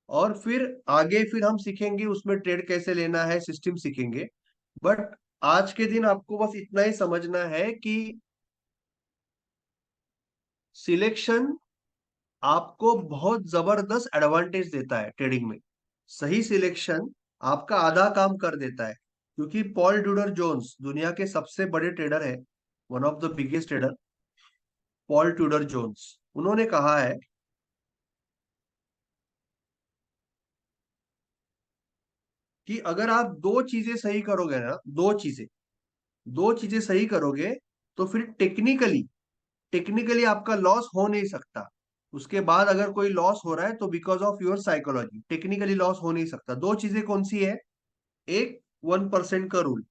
और फिर आगे फिर हम सीखेंगे उसमें ट्रेड कैसे लेना है, सिस्टम सीखेंगे। बट आज के दिन आपको बस इतना ही समझना है कि सिलेक्शन आपको बहुत जबरदस्त एडवांटेज देता है ट्रेडिंग में। सही सिलेक्शन आपका आधा काम कर देता है, क्योंकि पॉल ट्यूडर जोन्स दुनिया के सबसे बड़े ट्रेडर है, one of the biggest trader, Paul Tudor Jones, उन्होंने कहा है कि अगर आप दो चीजें सही करोगे ना, दो चीजें सही करोगे, तो फिर टेक्निकली टेक्निकली आपका लॉस हो नहीं सकता। उसके बाद अगर कोई लॉस हो रहा है तो because of your psychology, technically loss हो नहीं सकता। दो चीजें कौन सी है? एक 1% का रूल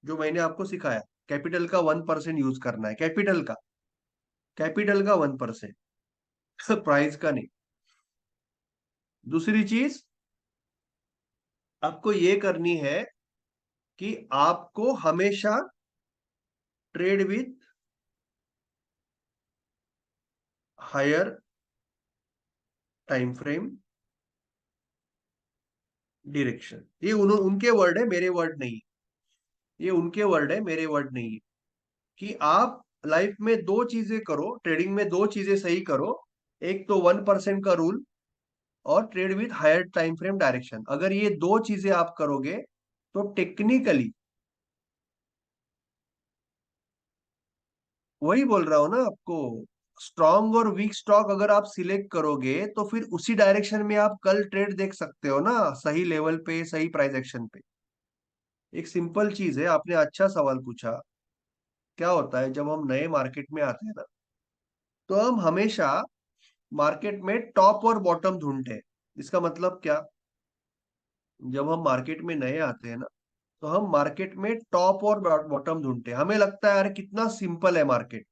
जो मैंने आपको सिखाया, कैपिटल का 1% यूज करना है, कैपिटल का 1%, प्राइस का नहीं। दूसरी चीज आपको ये करनी है कि आपको हमेशा trade with higher time frame direction. ये उनके वर्ड है, मेरे वर्ड नहीं है। ये उनके वर्ड है, मेरे वर्ड नहीं है। कि आप लाइफ में दो चीजें करो, ट्रेडिंग में दो चीजें सही करो। एक तो 1% का रूल, और trade with higher time frame direction. अगर ये दो चीजें आप करोगे तो टेक्निकली, वही बोल रहा हूं ना आपको, स्ट्रॉन्ग और वीक स्टॉक अगर आप सिलेक्ट करोगे तो फिर उसी डायरेक्शन में आप कल ट्रेड देख सकते हो ना, सही लेवल पे, सही प्राइस एक्शन पे। एक सिंपल चीज है, आपने अच्छा सवाल पूछा। क्या होता है जब हम नए मार्केट में आते हैं ना, तो हम हमेशा मार्केट में टॉप और बॉटम ढूंढते हैं। इसका मतलब क्या? जब हम मार्केट में नए आते हैं ना, तो हम मार्केट में टॉप और बॉटम ढूंढते हैं। हमें लगता है यार कितना सिंपल है मार्केट,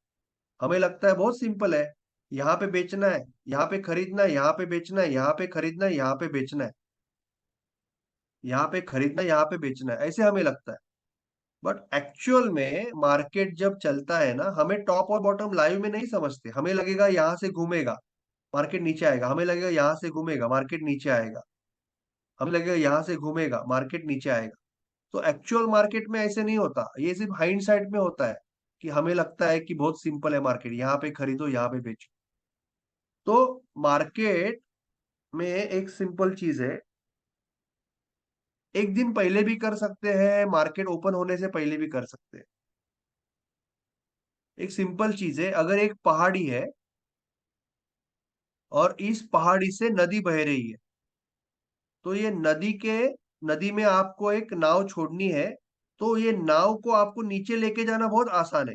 हमें लगता है बहुत सिंपल है। यहाँ पे बेचना है, यहाँ पे खरीदना है, यहाँ पे बेचना है, यहाँ पे खरीदना है, यहाँ पे बेचना है, यहाँ पे खरीदना है, यहाँ पे बेचना है, ऐसे हमें लगता है। बट एक्चुअल में मार्केट जब चलता है ना, हमें टॉप और बॉटम लाइव में नहीं समझते। हमें लगेगा यहाँ से घूमेगा, मार्केट नीचे आएगा। हमें लगेगा यहाँ से घूमेगा, मार्केट नीचे आएगा। हमें लगेगा यहाँ से घूमेगा, मार्केट नीचे आएगा। तो एक्चुअल मार्केट में ऐसे नहीं होता, ये सिर्फ हाइंडसाइट में होता है। कि हमें लगता है कि बहुत सिंपल है मार्केट, यहाँ पे खरीदो, यहाँ पे बेचो। तो मार्केट में एक सिंपल चीज है, एक दिन पहले भी कर सकते हैं, मार्केट ओपन होने से पहले भी कर सकते हैं। एक सिंपल चीज है, अगर एक पहाड़ी है और इस पहाड़ी से नदी बह रही है, तो ये नदी में आपको एक नाव छोड़नी है। तो ये नाव को आपको नीचे लेके जाना बहुत आसान है,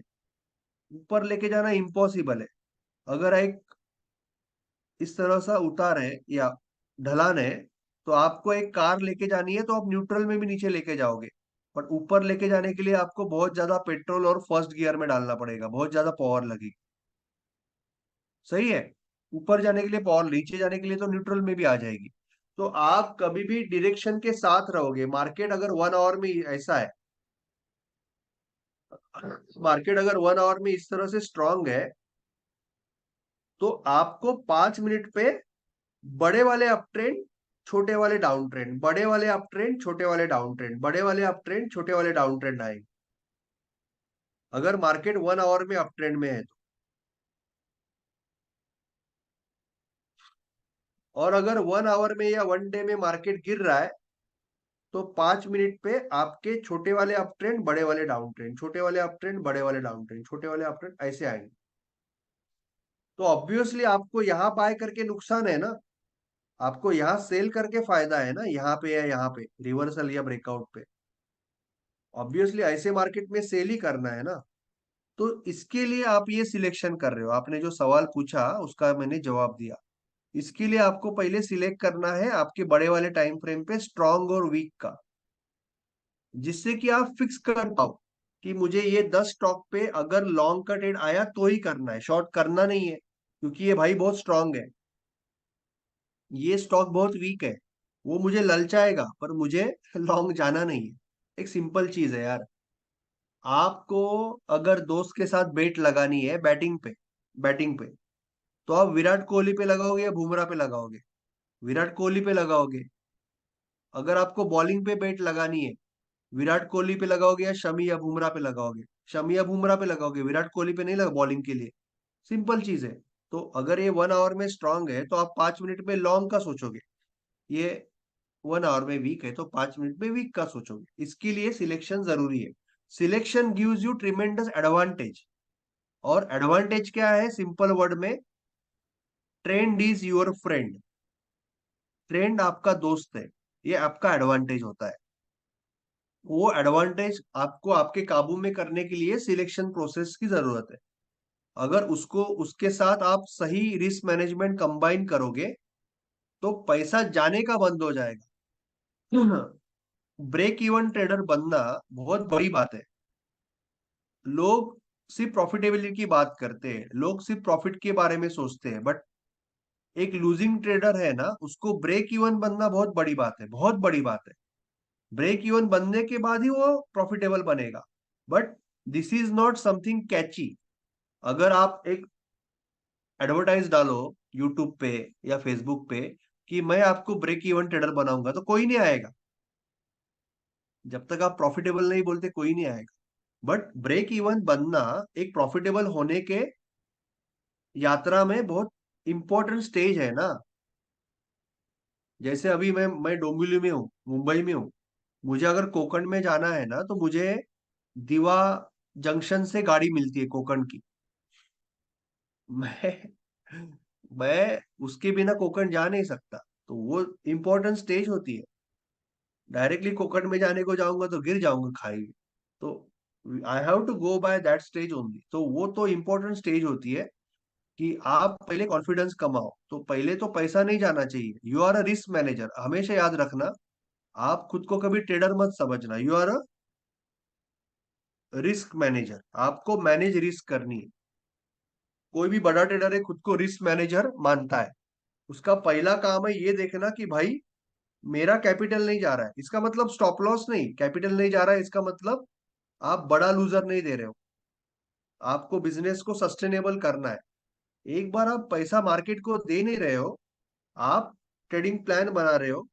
ऊपर लेके जाना इम्पॉसिबल है। अगर एक इस तरह सा उतार है या ढलान है, तो आपको एक कार लेके जानी है तो आप न्यूट्रल में भी नीचे लेके जाओगे। बट ऊपर लेके जाने के लिए आपको बहुत ज्यादा पेट्रोल और फर्स्ट गियर में डालना पड़ेगा, बहुत ज्यादा पावर लगेगी। सही है? ऊपर जाने के लिए पावर, नीचे जाने के लिए तो न्यूट्रल में भी आ जाएगी। तो आप कभी भी डायरेक्शन के साथ रहोगे। मार्केट अगर 1 आवर में ऐसा है, मार्केट अगर 1 आवर में इस तरह से स्ट्रांग है, तो आपको 5 मिनट पे बड़े वाले अप ट्रेंड, छोटे वाले डाउन ट्रेंड, बड़े वाले अप ट्रेंड, छोटे वाले डाउन ट्रेंड, बड़े वाले अप ट्रेंड, छोटे वाले डाउन ट्रेंड आएंगे। अगर मार्केट 1 आवर में अप ट्रेंड में है तो। और अगर 1 आवर में या 1 डे में मार्केट गिर रहा है, तो 5 मिनट पे आपके छोटे वाले अप ट्रेंड, बड़े वाले डाउन ट्रेंड, छोटे वाले अप ट्रेंड, बड़े वाले डाउन ट्रेंड, छोटे वाले अप ट्रेंड, ऐसे आएंगे। तो ऑब्वियसली आपको यहाँ बाय करके नुकसान है ना, आपको यहाँ सेल करके फायदा है ना, यहाँ पे या यहाँ पे रिवर्सल या ब्रेकआउट पे। ऑब्वियसली ऐसे मार्केट में सेल ही करना है ना। तो इसके लिए आप ये सिलेक्शन कर रहे हो, आपने जो सवाल पूछा उसका मैंने जवाब दिया। इसके लिए आपको पहले सिलेक्ट करना है आपके बड़े वाले टाइम फ्रेम पे स्ट्रॉन्ग और वीक का, जिससे कि आप फिक्स कर पाओ कि मुझे ये 10 स्टॉक पे अगर लॉन्ग का ट्रेड आया तो ही करना है, शॉर्ट करना नहीं है। क्योंकि ये भाई बहुत स्ट्रांग है, ये स्टॉक बहुत वीक है, वो मुझे ललचाएगा पर मुझे लॉन्ग जाना नहीं है। एक सिंपल चीज है यार। आपको अगर दोस्त के साथ बेट लगानी है बैटिंग पे, तो आप विराट कोहली पे लगाओगे या बुमराह पे लगाओगे? विराट कोहली पे लगाओगे। अगर आपको बॉलिंग पे बेट लगानी है, विराट कोहली पे लगाओगे या शमी या बुमराह पे लगाओगे? शमी या बुमराह पे लगाओगे, विराट कोहली पे नहीं लगा बॉलिंग के लिए। सिंपल चीज है। तो अगर ये 1 आवर में स्ट्रांग है तो आप 5 मिनट में लॉन्ग का सोचोगे। ये 1 आवर में वीक है तो 5 मिनट में वीक का सोचोगे। इसके लिए सिलेक्शन जरूरी है। Selection gives you tremendous advantage. और एडवांटेज क्या है सिंपल वर्ड में? Trend is your friend. Trend आपका दोस्त है, ये आपका एडवांटेज होता है। वो एडवांटेज आपको आपके काबू में करने के लिए सिलेक्शन प्रोसेस की जरूरत है। अगर उसको उसके साथ आप सही रिस्क मैनेजमेंट कंबाइन करोगे तो पैसा जाने का बंद हो जाएगा। ब्रेक इवन ट्रेडर बनना बहुत बड़ी बात है। लोग सिर्फ प्रॉफिटेबिलिटी की बात करते हैं, लोग सिर्फ प्रॉफिट के बारे में सोचते हैं, बट एक लूजिंग ट्रेडर है ना, उसको ब्रेक इवन बनना बहुत बड़ी बात है, बहुत बड़ी बात है। ब्रेक इवन बनने के बाद ही वो प्रॉफिटेबल बनेगा। But this is not something catchy. अगर आप एक एडवर्टाइज डालो यूट्यूब पे या फेसबुक पे कि मैं आपको ब्रेक इवन ट्रेडर बनाऊंगा, तो कोई नहीं आएगा। जब तक आप प्रॉफिटेबल नहीं बोलते कोई नहीं आएगा। बट ब्रेक इवन बनना एक प्रॉफिटेबल होने के यात्रा में बहुत इंपॉर्टेंट स्टेज है ना। जैसे अभी मैं डोंबिवली में हूँ, मुंबई में हूँ। मुझे अगर कोकण में जाना है ना, तो मुझे दीवा जंक्शन से गाड़ी मिलती है कोकण की। मैं मैं उसके बिना कोकण जा नहीं सकता। तो वो इंपॉर्टेंट स्टेज होती है। डायरेक्टली कोकण में जाने को जाऊंगा तो गिर जाऊंगा खाई में। तो I have to go by that stage only. तो वो तो इंपॉर्टेंट स्टेज होती है कि आप पहले कॉन्फिडेंस कमाओ। तो पहले तो पैसा नहीं जाना चाहिए। You are a risk manager, हमेशा याद रखना। आप खुद को कभी ट्रेडर मत समझना, you are a risk manager. आपको मैनेज रिस्क करनी है। कोई भी बड़ा ट्रेडर है खुद को रिस्क मैनेजर मानता है। उसका पहला काम है ये देखना कि भाई मेरा कैपिटल नहीं जा रहा है, इसका मतलब स्टॉप लॉस नहीं, कैपिटल नहीं जा रहा है इसका मतलब आप बड़ा लूजर नहीं दे रहे हो। आपको बिजनेस को सस्टेनेबल करना है। एक बार आप पैसा मार्केट को दे नहीं रहे हो, आप ट्रेडिंग प्लान बना रहे हो,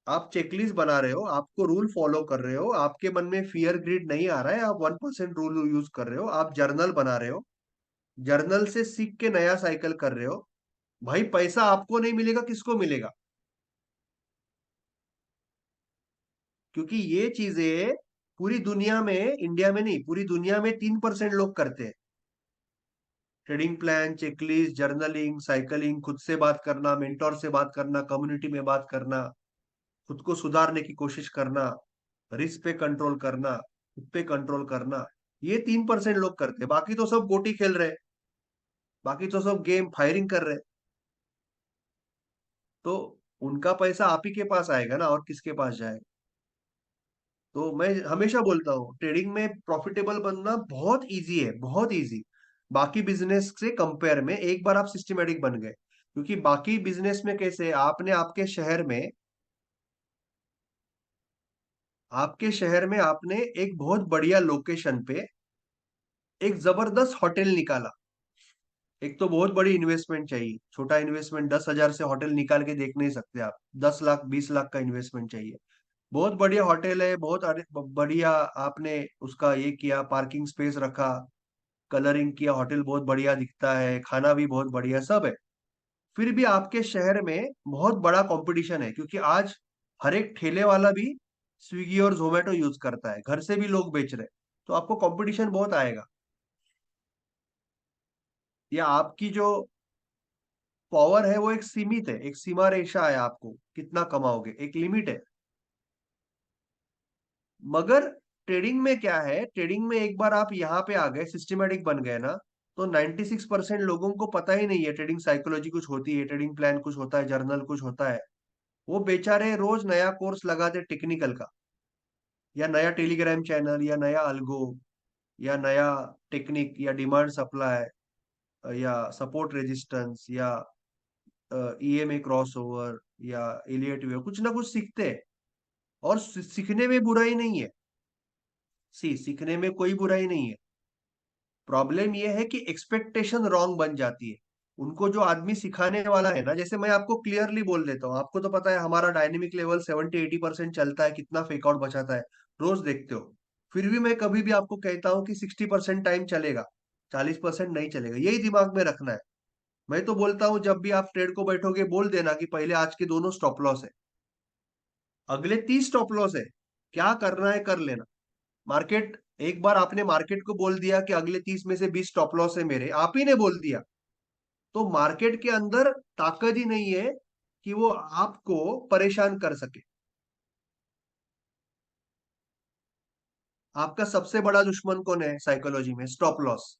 आप चेकलिस्ट बना रहे हो, आपको रूल फॉलो कर रहे हो, आपके मन में फियर ग्रिड नहीं आ रहा है, आप 1% रूल यूज कर रहे हो, आप जर्नल बना रहे हो, जर्नल से सीख के नया साइकिल कर रहे हो, भाई पैसा आपको नहीं मिलेगा, किसको मिलेगा? क्योंकि ये चीजें पूरी दुनिया में, इंडिया में नहीं, पूरी दुनिया में 3% लोग करते हैं। Trading plan, checklist, journaling, cycling, खुद से बात करना, मेंटोर से बात करना, कम्युनिटी में बात करना, खुद को सुधारने की कोशिश करना, रिस्क पे कंट्रोल करना, खुद पे कंट्रोल करना। ये 3% लोग करते हैं, बाकी तो सब गोटी खेल रहे हैं, बाकी तो सब गेम फायरिंग कर रहे हैं। तो उनका पैसा आप ही के पास आएगा ना, और किसके पास जाएगा? तो मैं हमेशा बोलता हूँ ट्रेडिंग में प्रॉफिटेबल बनना बहुत इजी है, बहुत इजी। बाकी बिजनेस से कंपेयर में एक बार आप सिस्टमेटिक बन गए, क्योंकि बाकी बिजनेस में कैसे आपने आपके शहर में आपने एक बहुत बढ़िया लोकेशन पे एक जबरदस्त होटल निकाला। एक तो बहुत बड़ी इन्वेस्टमेंट चाहिए, छोटा इन्वेस्टमेंट 10,000 से होटल निकाल के देख नहीं सकते आप। 10 लाख 20 लाख का इन्वेस्टमेंट चाहिए। बहुत बढ़िया होटल है, बहुत बढ़िया। आपने उसका ये किया, पार्किंग स्पेस रखा, कलरिंग किया, होटल बहुत बढ़िया दिखता है, खाना भी बहुत बढ़िया सब है। फिर भी आपके शहर में बहुत बड़ा कंपटीशन है, क्योंकि आज हर एक ठेले वाला भी स्विगी और जोमेटो यूज करता है, घर से भी लोग बेच रहे हैं। तो आपको कंपटीशन बहुत आएगा। या आपकी जो पावर है वो एक सीमित है, एक सीमा रेखा है, आपको कितना कमाओगे एक लिमिट है। मगर ट्रेडिंग में क्या है, ट्रेडिंग में एक बार आप यहाँ पे आ गए, सिस्टमेटिक बन गए ना, तो 96% लोगों को पता ही नहीं है ट्रेडिंग साइकोलॉजी कुछ होती है, ट्रेडिंग प्लान कुछ होता है, जर्नल कुछ होता है। वो बेचारे रोज नया कोर्स लगाते टेक्निकल का, या नया टेलीग्राम चैनल, या नया अल्गो, या नया टेक्निक, या डिमांड सप्लाई, या सपोर्ट रेजिस्टेंस, या ईएमए क्रॉसओवर, या एलियट वेव, कुछ ना कुछ सीखते हैं। और सीखने में बुराई नहीं है। सीखने में कोई बुराई नहीं है। प्रॉब्लम यह है कि एक्सपेक्टेशन रॉन्ग बन जाती है। उनको जो आदमी सिखाने वाला है ना, जैसे मैं आपको क्लियरली बोल देता हूँ, आपको तो पता है हमारा डायनेमिक लेवल 70-80% चलता है, कितना फेक आउट बचाता है, रोज देखते हो। फिर भी मैं कभी भी आपको कहता हूँ कि 60% टाइम चलेगा, 40% नहीं चलेगा, यही दिमाग में रखना है। मैं तो बोलता हूँ जब भी आप ट्रेड को बैठोगे, बोल देना कि पहले आज के दोनों स्टॉप लॉस है, अगले 30 स्टॉप लॉस है, क्या करना है कर लेना। मार्केट, एक बार आपने मार्केट को बोल दिया कि अगले 30 में से 20 स्टॉप लॉस है मेरे, आप ही ने बोल दिया, तो मार्केट के अंदर ताकत ही नहीं है कि वो आपको परेशान कर सके। आपका सबसे बड़ा दुश्मन कौन है साइकोलॉजी में? Stop loss.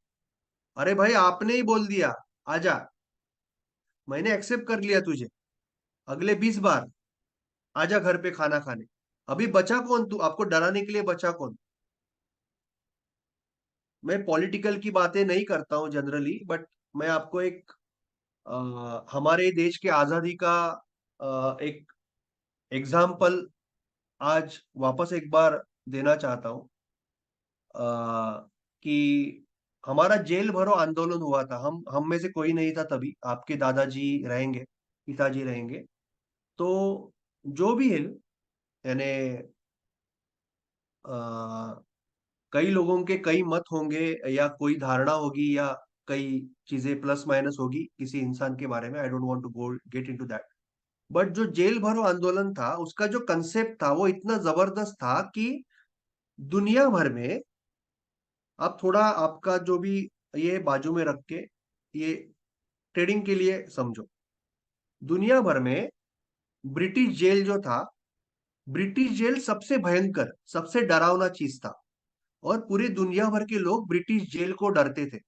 अरे भाई आपने ही बोल दिया आजा, मैंने एक्सेप्ट कर लिया तुझे, अगले 20 बार आजा घर पे खाना खाने। अभी बचा कौन? तू, आपको डराने के लिए बचा कौन? मैं पॉलिटिकल की बातें नहीं करता हूं जनरली, बट मैं आपको एक हमारे देश के आजादी का एक एग्जाम्पल आज वापस एक बार देना चाहता हूं। कि हमारा जेल भरो आंदोलन हुआ था, हम में से कोई नहीं था तभी, आपके दादाजी रहेंगे, पिताजी रहेंगे। तो जो भी है, यानी अ, कई लोगों के कई मत होंगे, या कोई धारणा होगी, या कई चीजें प्लस माइनस होगी किसी इंसान के बारे में। I don't want to go get into that. But जो जेल भरो आंदोलन था, उसका जो कंसेप्ट था वो इतना जबरदस्त था कि दुनिया भर में, आप थोड़ा आपका जो भी ये बाजू में रख के ये ट्रेडिंग के लिए समझो। दुनिया भर में ब्रिटिश जेल जो था, ब्रिटिश जेल सबसे भयंकर, सबसे डरावना चीज था, और पूरी दुनिया भर के लोग ब्रिटिश जेल को डरते थे।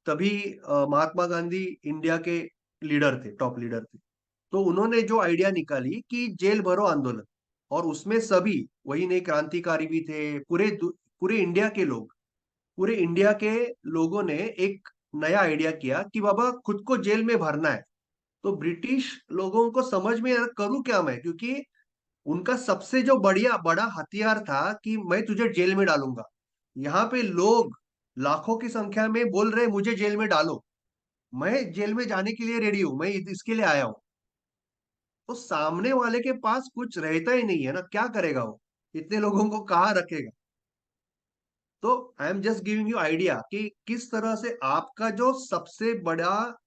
तभी महात्मा गांधी इंडिया के लीडर थे, टॉप लीडर थे। तो उन्होंने जो आइडिया निकाली कि जेल भरो आंदोलन, और उसमें सभी, वही नहीं, क्रांतिकारी भी थे, पूरे इंडिया के लोग, पूरे इंडिया के लोगों ने एक नया आइडिया किया कि बाबा खुद को जेल में भरना है। तो ब्रिटिश लोगों को समझ में, यार करूं क्या मैं, क्योंकि उनका सबसे जो बढ़िया बड़ा हथियार था कि मैं तुझे जेल में डालूंगा। यहाँ पे लोग लाखों की संख्या में बोल रहे मुझे जेल में डालो, मैं जेल में जाने के लिए रेडी हूं, मैं इसके लिए आया हूं। तो सामने वाले के पास कुछ रहता ही नहीं है ना, क्या करेगा वो, इतने लोगों को कहाँ रखेगा। तो I am just giving you idea कि किस तरह से आपका जो सबसे बड़ा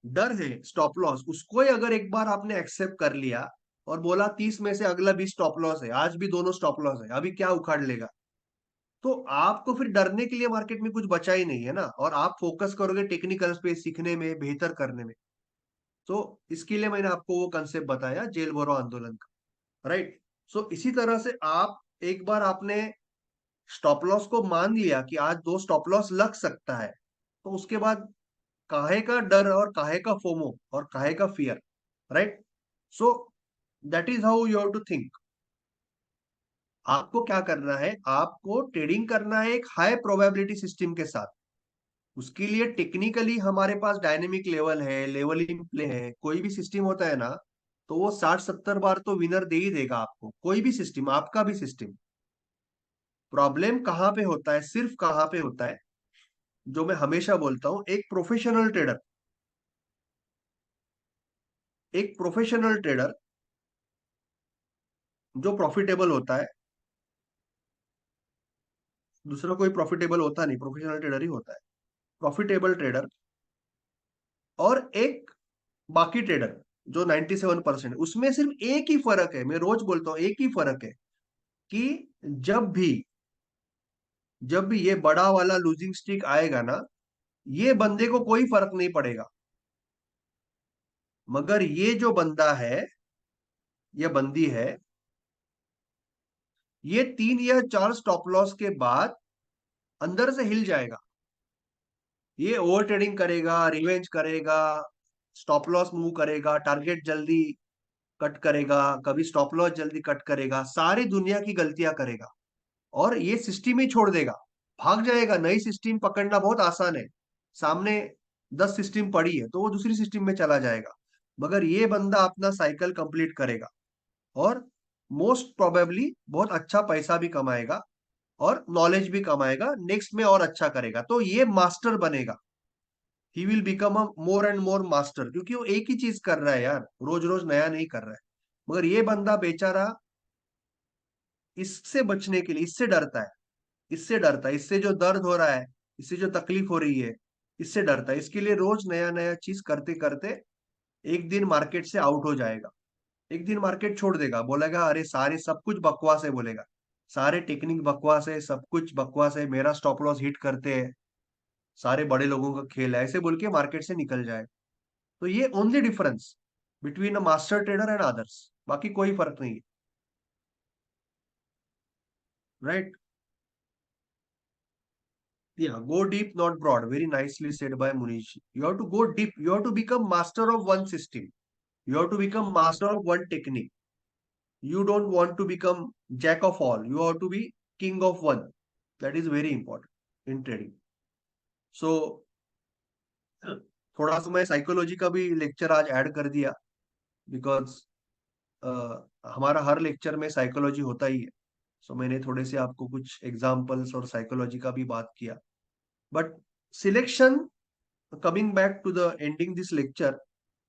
डर है स्टॉप लॉस, उसको ही अगर एक बार आपने एक्सेप्ट कर लिया और बोला 30 में से अगला 20 स्टॉप लॉस है, आज भी दोनों स्टॉप लॉस है, अभी क्या उखाड़ लेगा, तो आपको फिर डरने के लिए मार्केट में कुछ बचा ही नहीं है ना, और आप फोकस करोगे टेक्निकल्स पे, सीखने में, बेहतर करने में। तो इसके लिए मैंने आपको वो कंसेप्ट बताया जेल भरो आंदोलन का, राइट। सो इसी तरह से आप, एक बार आपने स्टॉप लॉस को मान लिया कि आज दो स्टॉप लॉस लग सकता है, तो उसके बाद काहे का डर, और काहे का फोमो, और काहे का fear, right. So that is how you have to think. आपको क्या करना है, आपको ट्रेडिंग करना है एक हाई प्रोबेबिलिटी सिस्टम के साथ। उसके लिए टेक्निकली हमारे पास डायनेमिक लेवल है, लेवल इन प्ले है, कोई भी सिस्टम होता है ना, तो वो 60-70 बार तो विनर दे ही देगा आपको, कोई भी सिस्टम, आपका भी सिस्टम। प्रॉब्लम कहाँ पे होता है, सिर्फ कहाँ पे होता है, जो मैं हमेशा बोलता हूं, एक प्रोफेशनल ट्रेडर जो प्रॉफिटेबल होता है, दूसरा कोई प्रॉफिटेबल होता नहीं, प्रोफेशनल ट्रेडर ही होता है प्रॉफिटेबल ट्रेडर। और एक बाकी ट्रेडर जो 97%, उसमें सिर्फ एक ही फर्क है, मैं रोज बोलता हूं एक ही फर्क है, कि जब भी जब भी ये बड़ा वाला लूजिंग स्ट्रीक आएगा ना, ये बंदे को कोई फर्क नहीं पड़ेगा। मगर ये जो बंदा है, या बंदी है, ये 3 या 4 स्टॉप लॉस के बाद अंदर से हिल जाएगा। ये ओवर ट्रेडिंग करेगा, रिवेंज करेगा, स्टॉप लॉस मूव करेगा, टारगेट जल्दी कट करेगा, कभी स्टॉप लॉस जल्दी कट करेगा, सारी दुनिया की गलतियां करेगा, और ये सिस्टम ही छोड़ देगा, भाग जाएगा। नई सिस्टम पकड़ना बहुत आसान है, सामने 10 सिस्टम पड़ी है तो वो दूसरी सिस्टम में चला जाएगा। मगर ये बंदा अपना साइकिल कंप्लीट करेगा, और मोस्ट प्रोबेबली बहुत अच्छा पैसा भी कमाएगा, और नॉलेज भी कमाएगा, नेक्स्ट में और अच्छा करेगा, तो ये मास्टर बनेगा। He will become a more and more master, क्योंकि वो एक ही चीज कर रहा है यार, रोज रोज नया नहीं कर रहा है। मगर ये बंदा बेचारा इससे बचने के लिए, इससे जो दर्द हो रहा है, इससे जो तकलीफ हो रही है, इससे डरता है, इसके लिए रोज नया नया चीज करते करते एक दिन मार्केट से आउट हो जाएगा। एक दिन मार्केट छोड़ देगा, बोलेगा अरे सारे सब कुछ बकवास है, बोलेगा सारे टेक्निक बकवास है, सब कुछ बकवास है, मेरा स्टॉप लॉस हिट करते हैं, सारे बड़े लोगों का खेल है, ऐसे बोल के मार्केट से निकल जाए। तो ये only difference between a master trader and others, बाकी कोई फर्क नहीं है, right. Yeah, go deep, not broad. Very nicely said by Munish. You have to go deep. You have to become master of one system. You have to become master of one technique. You don't want to become jack of all. You have to be king of one. That is very important in trading. So थोड़ा सा मैं psychology का भी lecture आज add कर दिया, because हमारा हर lecture में साइकोलॉजी होता ही है. सो मैंने थोड़े से आपको कुछ एग्जाम्पल्स और साइकोलॉजी का भी बात किया. But selection, coming back to the ending this lecture,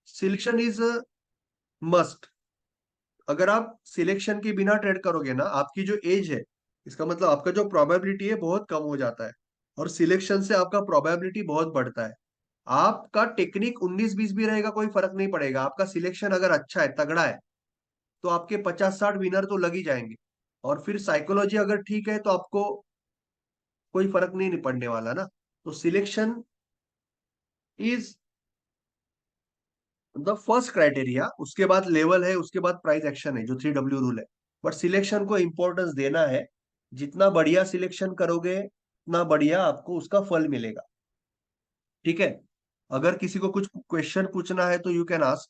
selection is a must. अगर आप सिलेक्शन के बिना ट्रेड करोगे ना, आपकी जो एज है, इसका मतलब आपका जो प्रोबेबिलिटी है बहुत कम हो जाता है, और सिलेक्शन से आपका प्रोबेबिलिटी बहुत बढ़ता है. आपका टेक्निक 19-20 भी रहेगा, कोई फर्क नहीं पड़ेगा. आपका सिलेक्शन अगर अच्छा है, तगड़ा है, तो आपके 50-60 विनर तो लग ही जाएंगे. और फिर साइकोलॉजी अगर ठीक है तो आपको कोई फर्क नहीं पड़ने वाला ना. तो selection is the first criteria. उसके बाद लेवल है, उसके बाद प्राइस एक्शन है, जो 3W रूल है. बट सिलेक्शन को इंपॉर्टेंस देना है. जितना बढ़िया सिलेक्शन करोगे, उतना बढ़िया आपको उसका फल मिलेगा. ठीक है. अगर किसी को कुछ क्वेश्चन पूछना है तो you can ask.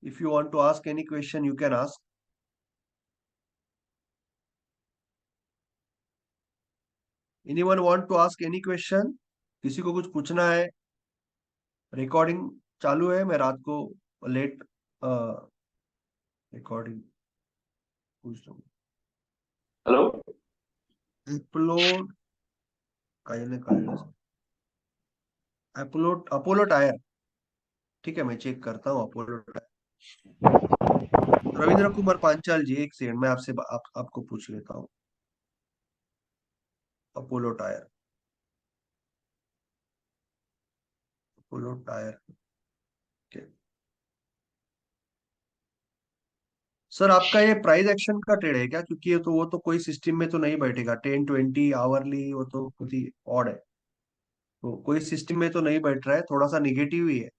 If you want to ask any question you can ask. Anyone want to ask any question? किसी को कुछ पूछना है? रिकॉर्डिंग चालू है. मैं रात को लेट रिकॉर्डिंग पूछ रहा हूँ. हेलो. अपलोड काही नाही कळलं सर. Upload Apollo tyre. ठीक है, मैं चेक करता हूँ अपोलो टायर. रविंद्र कुमार पांचाल जी, एक सेकंड, मैं आपको पूछ लेता हूँ. अपोलो टायर, अपोलो टायर के सर, आपका ये प्राइस एक्शन का ट्रेड है क्या? क्योंकि ये तो वो तो कोई सिस्टम में तो नहीं बैठेगा. 10-20 आवरली वो तो कुछ ही ऑड है. तो कोई सिस्टम में तो नहीं बैठ रहा है, थोड़ा सा निगेटिव ही है.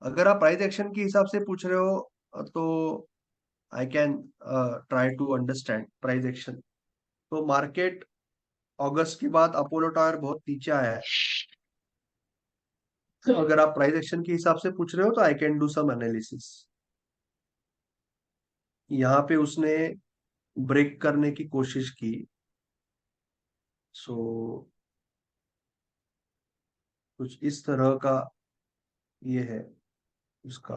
अगर आप प्राइस एक्शन के हिसाब से पूछ रहे हो तो I can try to understand price action. तो मार्केट अगस्त के बाद अपोलो टावर बहुत नीचे आया है. तो अगर आप प्राइस एक्शन के हिसाब से पूछ रहे हो तो I can do some analysis. यहाँ पे उसने ब्रेक करने की कोशिश की. सो कुछ इस तरह का ये है उसका.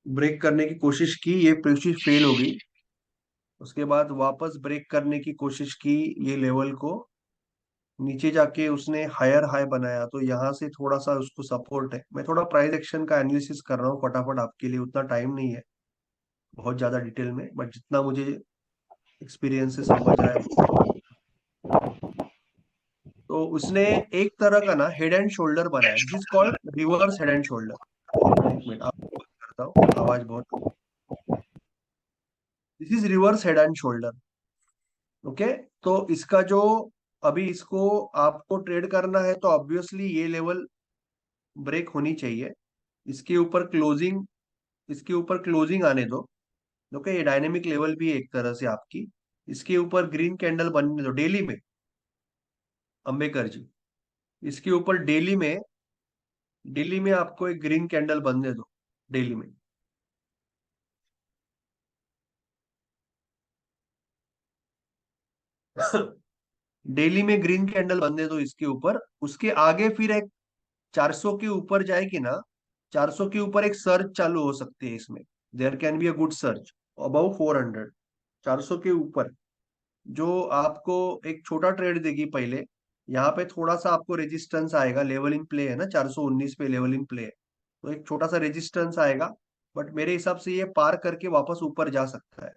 ब्रेक करने की कोशिश की, ये कोशिश फेल हो गई. उसके बाद वापस ब्रेक करने की कोशिश की, ये लेवल को नीचे जाके उसने हायर हाई बनाया. तो यहाँ से थोड़ा सा उसको सपोर्ट है. मैं थोड़ा प्राइस एक्शन का एनालिसिस कर रहा हूँ फटाफट आपके लिए, उतना टाइम नहीं है बहुत ज्यादा डिटेल में, बट जितना मुझे एक्सपीरियंस से समझ रहा है. तो उसने एक तरह का ना हेड एंड शोल्डर बनाया. This is called reverse head and shoulder. एक मिनट आपको करता हूँ, आवाज बहुत. This is reverse head and shoulder. Okay. तो इसका जो अभी इसको आपको ट्रेड करना है तो ऑब्वियसली ये लेवल ब्रेक होनी चाहिए. इसके ऊपर क्लोजिंग, इसके ऊपर क्लोजिंग आने दो. ओके, ये डायनेमिक लेवल भी है एक तरह से आपकी. इसके ऊपर ग्रीन कैंडल बनने दो डेली में. अंबेकर जी, इसके ऊपर डेली में आपको एक ग्रीन कैंडल बनने दो डेली में. डेली में ग्रीन कैंडल बनने दो इसके ऊपर. उसके आगे फिर एक 400 के ऊपर जाएगी ना, 400 के ऊपर एक सर्च चालू हो सकती है इसमें. There can be a good search about 400. 400 के ऊपर जो आपको एक छोटा ट्रेड देगी पहले. यहाँ पे थोड़ा सा आपको रेजिस्टेंस आएगा, लेवल इन प्ले है ना, 419 पे लेवल इन प्ले है. तो एक छोटा सा रेजिस्टेंस आएगा. बट मेरे हिसाब से ये पार करके वापस ऊपर जा सकता है.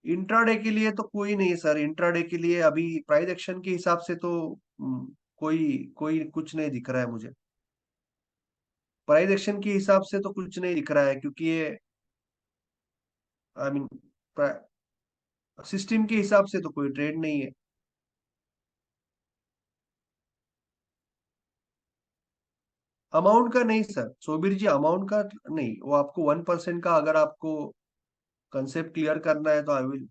इंट्राडे के लिए तो कोई नहीं सर. इंट्राडे के लिए अभी प्राइस एक्शन के हिसाब से तो कोई कोई कुछ नहीं दिख रहा है मुझे. प्राइस एक्शन के हिसाब से तो कुछ नहीं दिख रहा है, क्योंकि ये आई मीन सिस्टम के हिसाब से तो कोई ट्रेड नहीं है. अमाउंट का नहीं सर, सोबीर जी, अमाउंट का नहीं, वो आपको 1% का अगर आपको कंसेप्ट क्लियर करना है तो आई विल।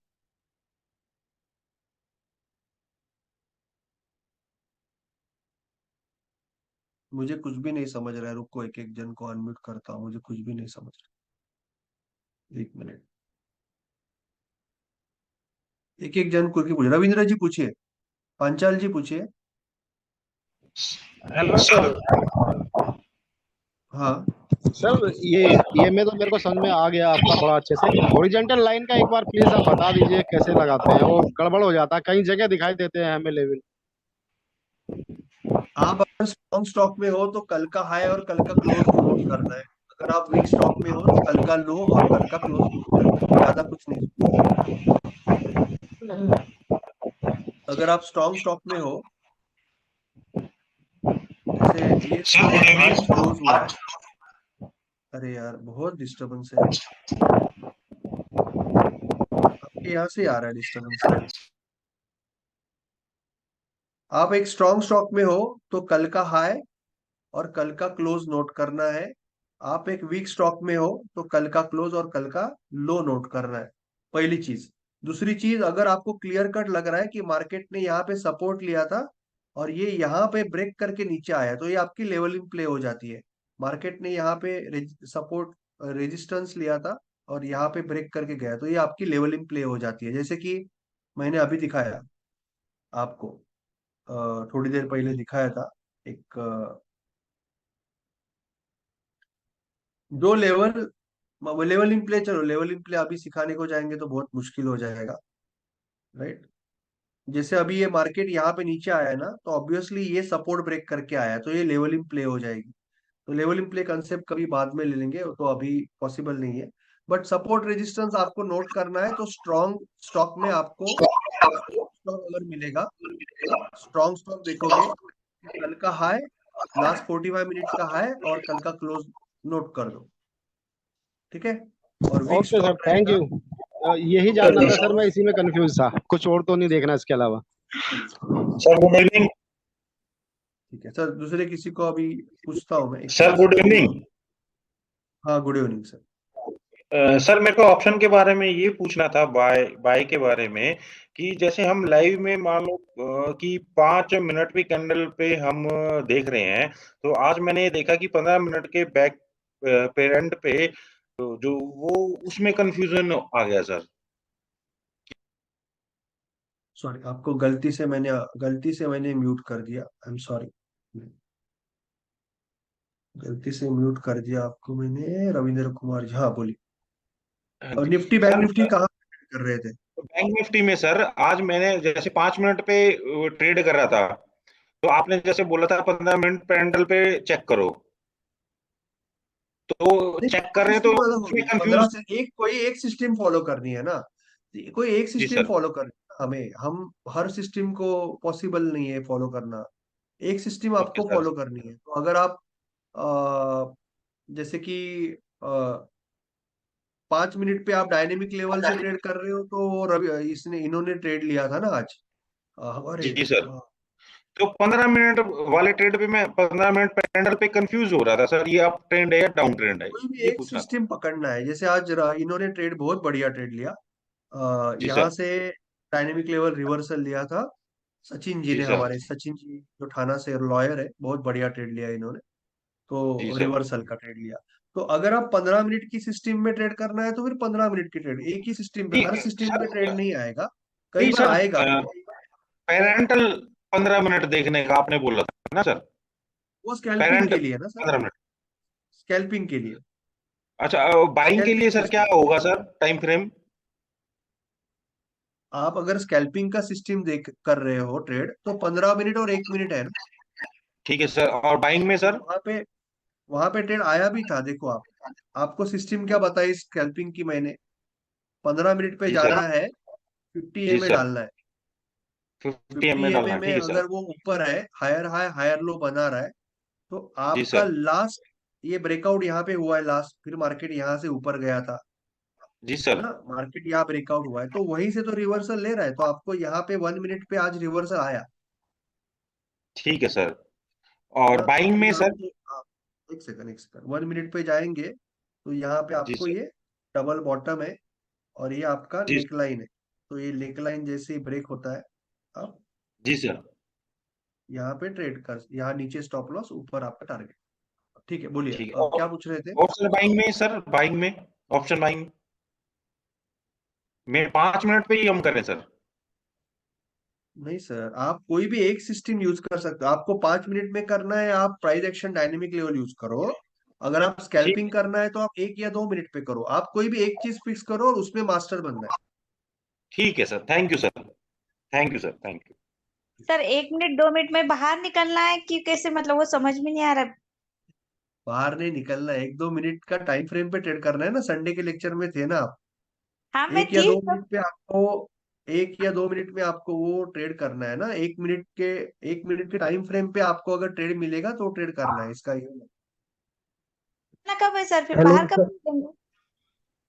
मुझे कुछ भी नहीं समझ रहा है, रुको एक एक जन को अनम्यूट करता हूँ, मुझे कुछ भी नहीं समझ रहा, एक मिनट। एक एक जन को पूछ, रविंद्र जी पूछिए, पांचाल जी पूछिए। Hello sir. हाँ सर ये में तो मेरे को समझ में आ गया आपका बड़ा अच्छे से। हॉरिजॉन्टल लाइन का एक बार प्लीज आप बता दीजिए कैसे लगाते हैं, वो गड़बड़ हो जाता है, कई जगह दिखाई देते हैं हमें लेवल। आप अगर स्ट्रॉन्ग स्टॉक में हो तो कल का हाई और कल का क्लोज नोट करना है। अगर आप वीक स्टॉक में हो तो कल का लो और कल का क्लोज नोट करना है, ज्यादा कुछ नहीं। अगर आप स्ट्रॉन्ग स्टॉक में हो, जैसे ये सर गुड आज इवनिंग। क्लोज हुआ है। अरे यार बहुत डिस्टरबेंस है, आपके यहाँ से आ रहा है डिस्टरबेंस। आप एक स्ट्रॉन्ग स्टॉक में हो तो कल का हाई और कल का क्लोज नोट करना है। आप एक वीक स्टॉक में हो तो कल का क्लोज और कल का लो नोट करना है, पहली चीज। दूसरी चीज, अगर आपको क्लियर कट लग रहा है कि मार्केट ने यहाँ पे सपोर्ट लिया था और ये यहाँ पे ब्रेक करके नीचे आया, तो ये आपकी लेवलिंग प्ले हो जाती है। मार्केट ने यहाँ पे सपोर्ट रेजिस्टेंस लिया था और यहाँ पे ब्रेक करके गया, तो ये आपकी लेवलिंग प्ले हो जाती है। जैसे कि मैंने अभी दिखाया आपको, थोड़ी देर पहले दिखाया था एक, दो लेवल, लेवलिंग प्ले। चलो लेवलिंग प्ले अभी सिखाने को जाएंगे तो बहुत मुश्किल हो जाएगा, राइट। जैसे अभी ये मार्केट यहाँ पे नीचे आया है ना, तो ऑब्वियसली ये सपोर्ट ब्रेक करके आया है, तो ये लेवलिंग प्ले हो जाएगी। तो लेवलिंग प्ले कंसेप्ट कभी बाद में ले लेंगे, तो अभी पॉसिबल नहीं है। बट सपोर्ट रेजिस्टेंस आपको नोट करना है, तो स्ट्रॉन्ग स्टॉक में आपको स्टॉक अगर मिलेगा, स्ट्रॉन्ग स्टॉक देखोगे कि कल का हाई, लास्ट 45 मिनट्स का हाई और कल का क्लोज नोट कर दो, ठीक है। और weak okay sir, stock thank रहेगा। यू। यही जानना था सर, मैं इसी में कंफ्यूज था, कुछ और तो नहीं देखना इसके अलावा। Sir good evening. ठीक है सर, दूसरे किसी को अभी पूछता हूँ मैं, एक sir minute good sir. Evening. हाँ गुड इवनिंग सर। सर मेरे को ऑप्शन के बारे में ये पूछना था, बाय बाय के बारे में, कि जैसे हम लाइव में मान लो कि 5 मिनट पे कैंडल पे हम देख रहे हैं, तो आज मैंने देखा कि 15 मिनट के बैक पेरेंट पे तो जो वो उसमें कंफ्यूजन आ गया सर। सॉरी, आपको गलती से मैंने म्यूट कर दिया, आई एम सॉरी। गलती से म्यूट कर दिया आपको मैंने, रविंद्र कुमार जी, हाँ बोलिए। हाँ और जी निफ्टी बैंक सर। निफ्टी कहाँ कर रहे थे? बैंक निफ्टी में सर आज मैंने जैसे 5 मिनट पे ट्रेड कर रहा था, तो आपने जैसे बोला था 15 मिनट कैंडल पे चेक करो, तो नहीं, चेक कर रहे हैं तो सिस्टम अलग उसमें होगी, कंफ्यूज। 15 से एक, कोई एक सिस्टम फॉलो करनी है ना। कोई एक जी सिस्टम सर। फॉलो करनी है हमें, हम हर सिस्टम को पॉसिबल नहीं है फॉलो करना। एक सिस्टम ओके आपको सर। फॉलो करनी है, तो अगर आप जैसे कि 5 मिनट पे आप डायनेमिक लेवल से ट्रेड कर रहे हो, तो वो रवि इसने इन्होंने ट्रेड लिया था ना आज, अरे जी सर। हाँ। तो 15 मिनट वाले ट्रेड पे मैं 15 मिनट कैंडल पे कंफ्यूज हो रहा था सर, ये अप ट्रेंड है या डाउन ट्रेंड है, कोई भी ये एक पूछना था। सिस्टम पकड़ना है, जैसे आज इन्होंने ट्रेड, बहुत बढ़िया ट्रेड लिया, जी यहाँ सर। से डायनेमिक लेवल रिवर्सल लिया था। सचिन जी जी ने, सर। हमारे सचिन जी जो थाना से लॉयर है, बहुत बढ़िया ट्रेड लिया इन्होंने, जी तो सर। रिवर्सल का ट्रेड लिया। तो अगर आप 15 मिनट की सिस्टम में ट्रेड करना है तो फिर 15 मिनट की ट्रेड, एक ही सिस्टम पे, नहीं हर सिस्टम पे ट्रेड सर, नहीं आएगा, कई नहीं बार सर, आएगा। पेरेंटल 15 मिनट देखने का आपने बोला था ना सर। वो स्कैल्पिंग पेरेंट के लिए ना सर, 15 मिनट। स्कैल्पिंग के लिए, अच्छा, बाइंग के लिए स्कैल्पिंग सर क्या सिस्टम। होगा सर, टाइम फ्रेम? आप अगर स्कैल्पिंग का सिस्टम देख कर रहे हो ट्रेड, तो 15 मिनट और 1 मिनट है ना। ठीक है सर, और बाइंग में सर? वहां पे ट्रेड आया भी था, देखो आप, आपको सिस्टम क्या बताई स्कैल्पिंग की मैंने, 15 मिनट पे जी सर। जाना है, 50 जी एम ए सर। डालना है। 50 50 ml एम ए डालना, में ठीक है सर। अगर वो ऊपर है, हायर हाई हायर लो बना रहा है, तो जी आपका सर। लास्ट, ये ब्रेकआउट यहाँ पे हुआ है लास्ट, फिर मार्केट यहाँ से ऊपर गया था, जी है सर। ना, मार्केट यहाँ ब्रेकआउट हुआ है, तो वहीं से तो रिवर्सल ले रहा है, तो आपको यहाँ पे 1 मिनट पे आज रिवर्सल आया, ठीक है सर। है और ना। तो बाइंग अभी में सर? आपको एक सेकंड 1 मिनट पे जाएंगे तो यहाँ पे जी आपको सर। ये डबल बॉटम है और ये आपका जी नेक लाइन है। तो ये नेक लाइन जैसे ही ब्रेक होता है, आप जी सर। यहाँ पे ट्रेड कर, यहाँ नीचे स्टॉप लॉस, ऊपर आपका टारगेट। ठीक है, बोलिए ठीक है। अब क्या पूछ रहे थे। और सर बाइंग में, सर बाइंग में, ऑप्शन बाइंग में 5 मिनट पे ही हम करें सर? नहीं सर, आप कोई भी एक सिस्टम यूज कर सकते हो। आपको 5 मिनट में करना है, आप price action dynamic level use करो। अगर आप ठीक स्कैल्पिंग है। करना है तो आप 1 या 2 मिनट पे करो। आप कोई भी एक चीज फिक्स करो और उसमें मास्टर बनना है। ठीक है sir, thank you sir. Thank you sir, thank you. Sir 1 minute 2 minute में बाहर निकलना है कि कैसे, मतलब वो समझ में नहीं आ रहा। बाहर नहीं निकलना है, 1-2 मिनट का टाइम फ्रेम पे ट्रेड करना है ना। संडे के लेक्चर में थे ना आप। हाँ मैं एक या थी दो सब। मिनट पे आपको 1 या 2 मिनट में आपको वो ट्रेड करना है ना। 1 मिनट के टाइम फ्रेम पे आपको अगर ट्रेड मिलेगा तो ट्रेड करना है, इसका ये है। ना कब है सर, फिर हेलो बाहर कब सर। निकलेंगे?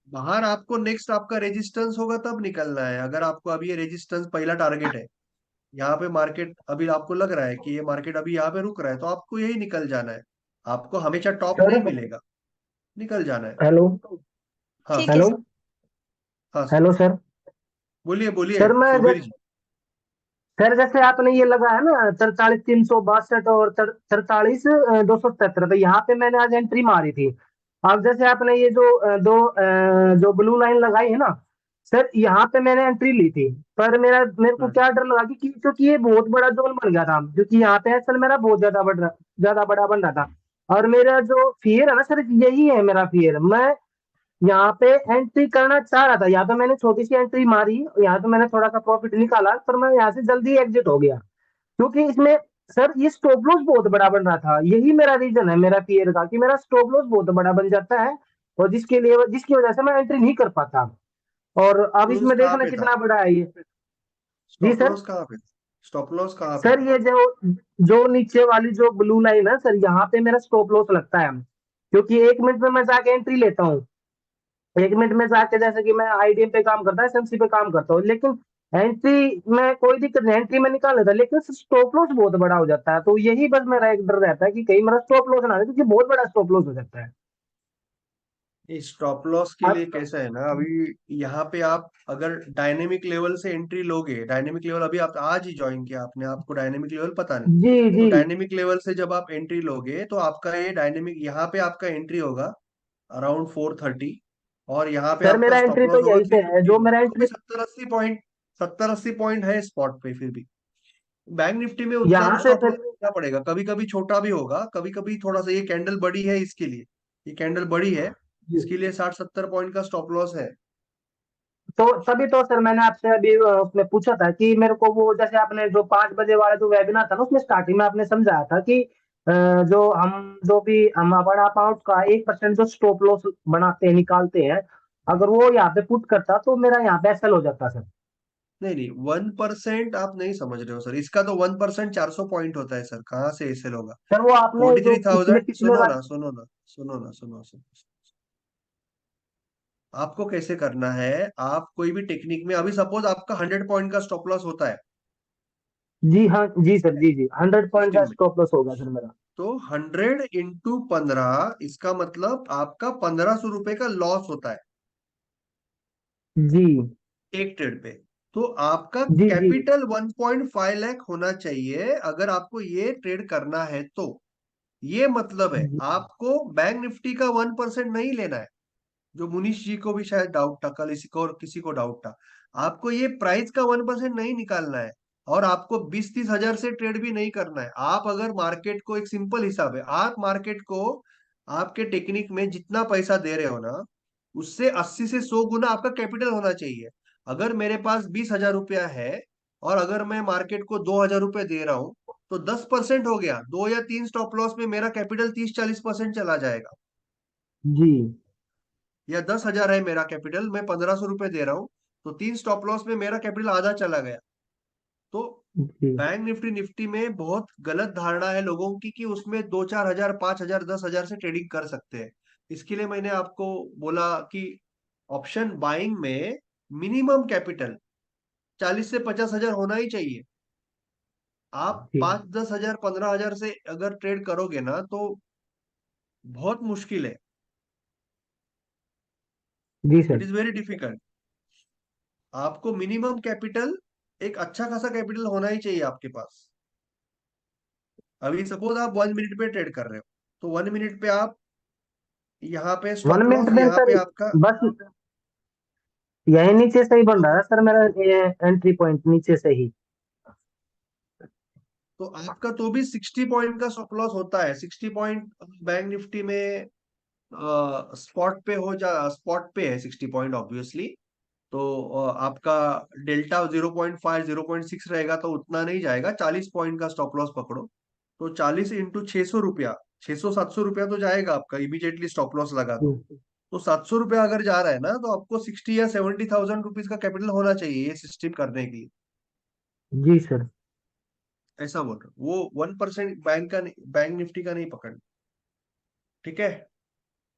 बाहर आपको नेक्स्ट आपका रेजिस्टेंस होगा तब निकलना है। अगर आपको अभी ये रेजिस्टेंस पहला टारगेट है, यहाँ पे मार्केट अभी आपको लग रहा है कि ये मार्केट अभी यहाँ पे रुक रहा है, तो आपको यही निकल जाना है। आपको हमेशा टॉप सर नहीं मिलेगा, निकल जाना है। हेलो। हाँ ठीक है हेलो। सर। हाँ सर, हेलो सर। बोलिए बोलिए सर मैं सुबीर जी। सर जैसे आपने ये लगा है ना 43,362 और 43,277, तो यहाँ पे मैंने आज एंट्री मारी थी। अब जैसे आपने ये जो जो ब्लू लाइन लगाई है ना सर, यहाँ पे मैंने एंट्री ली थी। पर मेरे को हाँ, क्या डर लगा कि क्योंकि ये बहुत बड़ा जोन बन गया था, क्योंकि यहाँ पे सर मेरा बहुत ज्यादा बड़ा बन रहा था। और मेरा जो फियर है ना सर, यही है मेरा फियर। मैं यहाँ पे एंट्री करना चाह रहा था, या तो मैंने छोटी सी एंट्री मारी, यहाँ तो मैंने थोड़ा सा प्रॉफिट निकाला, पर मैं यहाँ से जल्दी एग्जिट हो गया। क्योंकि इसमें सर ये स्टॉप लॉस बहुत बड़ा बन रहा था। यही मेरा रीजन है मेरा फियर का, कि मेरा स्टॉप लॉस बहुत बड़ा बन जाता है, और जिसकी वजह से मैं एंट्री नहीं कर पाता। और अब क्लोज इसमें कहाँ देखना पे था, कितना बड़ा है ये। जी स्टॉप सर। लॉस कहाँ पे, स्टॉप लॉस कहाँ पे सर था। ये जो जो नीचे वाली जो ब्लू लाइन है सर, यहाँ पे मेरा स्टॉप लॉस लगता है। क्योंकि 1 मिनट में मैं जाके एंट्री लेता हूँ। 1 मिनट में जाके, जैसे कि मैं आईडीएम पे काम करता है, एसएमसी पे काम करता हूँ, लेकिन एंट्री में कोई दिक्कत नहीं, एंट्री में निकाल लेता, लेकिन स्टॉप लॉस बहुत बड़ा हो जाता है। तो यही बस मेरा एक डर रहता है कि कहीं मेरा स्टॉप लॉस ना हो, क्योंकि बहुत बड़ा स्टॉप लॉस हो जाता है। इस स्टॉप लॉस के लिए अब कैसा है ना, अभी यहाँ पे आप अगर डायनेमिक लेवल से एंट्री लोगे, डायनेमिक लेवल अभी आप आज ही ज्वाइन किया आपने, आपको डायनेमिक लेवल पता नहीं। जी तो जी। डायनेमिक लेवल से जब आप एंट्री लोगे तो आपका ये डायनेमिक, यहाँ पे आपका एंट्री होगा अराउंड 430, और यहाँ पे सर आपका मेरा स्टॉप एंट्री तो लॉस होगा यहीं थ्री से है, फिफ्टी जो वन मेरा तो भी एंट्री 70-80 पॉइंट, 70-80 पॉइंट है स्पॉट पे। फिर भी बैंक निफ्टी में उतना यहाँ से स्टॉप लॉस फिर। देना पड़ेगा, कभी कभी छोटा भी होगा, कभी कभी थोड़ा सा। ये कैंडल बड़ी है इसके लिए, ये कैंडल बड़ी है, इसके लिए 60-70 पॉइंट का स्टॉप लॉस है। तो तभी तो सर मैंने आपसे अभी उसमें पूछा था कि मेरे को वो, जैसे आपने जो 5 बजे वाला जो वेबिनार था ना, उसमें स्टार्टिंग में आपने समझाया था कि जो भी हम अपना अकाउंट का 1% जो स्टॉप लॉस बनाते हैं, निकालते हैं, अगर वो यहाँ पे पुट करता तो मेरा यहाँ पे एसएल हो जाता सर। नहीं नहीं, 1% आप नहीं समझ रहे हो सर। इसका तो 1% 400 पॉइंट होता है सर, कहाँ से एसएल होगा। सर वो आपने फोर्टी जो थ्री इसमें थाउजेंड पिछले सुनो वाले। ना सुनो ना सुनो ना सुनो सुनो। आपको कैसे करना है, आप कोई भी टेक्निक में, अभी सपोज आपका 100 पॉइंट का स्टॉप लॉस होता है जी हाँ जी सर, जी जी 100 पॉइंट का सिस्टम में, स्टॉप लॉस होगा सर मेरा। तो 100 × 15, इसका मतलब आपका 1500 रुपए का लॉस होता है जी एक ट्रेड पे। तो आपका जी जी कैपिटल 1.5 लाख होना चाहिए अगर आपको ये ट्रेड करना है तो। ये मतलब है जी आपको बैंक निफ्टी का 1% नहीं लेना है, जो मुनीश जी को भी शायद डाउट था कल, इसी को और किसी को डाउट था। आपको ये प्राइस का 1% नहीं निकालना है, और आपको 20-30 हजार से ट्रेड भी नहीं करना है। आप अगर मार्केट को, एक सिंपल हिसाब है, आप मार्केट को आपके टेक्निक में जितना पैसा दे रहे हो ना, उससे 80 से 100 गुना आपका कैपिटल होना चाहिए। अगर मेरे पास 20 हजार रुपया है और अगर मैं मार्केट को 2 हजार रुपये दे रहा हूं, तो 10% हो गया, 2 या 3 स्टॉप लॉस में मेरा कैपिटल 30-40% चला जाएगा। जी या 10 हजार है मेरा कैपिटल, मैं 1500 रुपये दे रहा हूँ, तो 3 स्टॉप लॉस में मेरा कैपिटल आधा चला गया। तो जी बैंक निफ्टी निफ्टी में बहुत गलत धारणा है लोगों की कि उसमें 2-4 हजार, 5 हजार, 10 हजार से ट्रेडिंग कर सकते हैं। इसके लिए मैंने आपको बोला कि ऑप्शन बाइंग में मिनिमम कैपिटल 40 से 50 हजार होना ही चाहिए। आप जी 5-10 हजार, 15 हजार से अगर ट्रेड करोगे ना, तो बहुत मुश्किल है, जी it sir. Is very difficult. आपको मिनिमम कैपिटल, एक अच्छा खासा कैपिटल होना ही चाहिए आपके पास। अभी सपोज आप 1 मिनट पे ट्रेड कर रहे हो, तो 1 मिनट पे आप यहाँ पे 1 स्टॉप मिनट लॉस, में यहाँ पे सर आपका, बस यही नीचे से ही बन रहा है सर मेरा, ये एंट्री पॉइंट नीचे से ही। तो आपका तो भी 60 पॉइंट का स्टॉप लॉस होता है। 60 पॉइंट बैंक निफ्टी में स्पॉट पे हो जा, स्पॉट पे है 60 पॉइंट ऑब्वियसली। तो आपका डेल्टा 0.5 0.6 रहेगा, तो उतना नहीं जाएगा। 40 पॉइंट का स्टॉप लॉस पकड़ो, तो 40 × 600 रुपया, 600 700 रुपया तो जाएगा आपका इमीडिएटली स्टॉप लॉस लगा दो। जी तो 700 रुपया अगर जा रहा है ना, तो आपको 60 या 70 थाउजेंड रुपीज का कैपिटल होना चाहिए ये सिस्टम करने के लिए। जी सर। ऐसा बोल रहा हूँ। वो 1% बैंक का नहीं, बैंक निफ्टी का नहीं पकड़। ठीक है।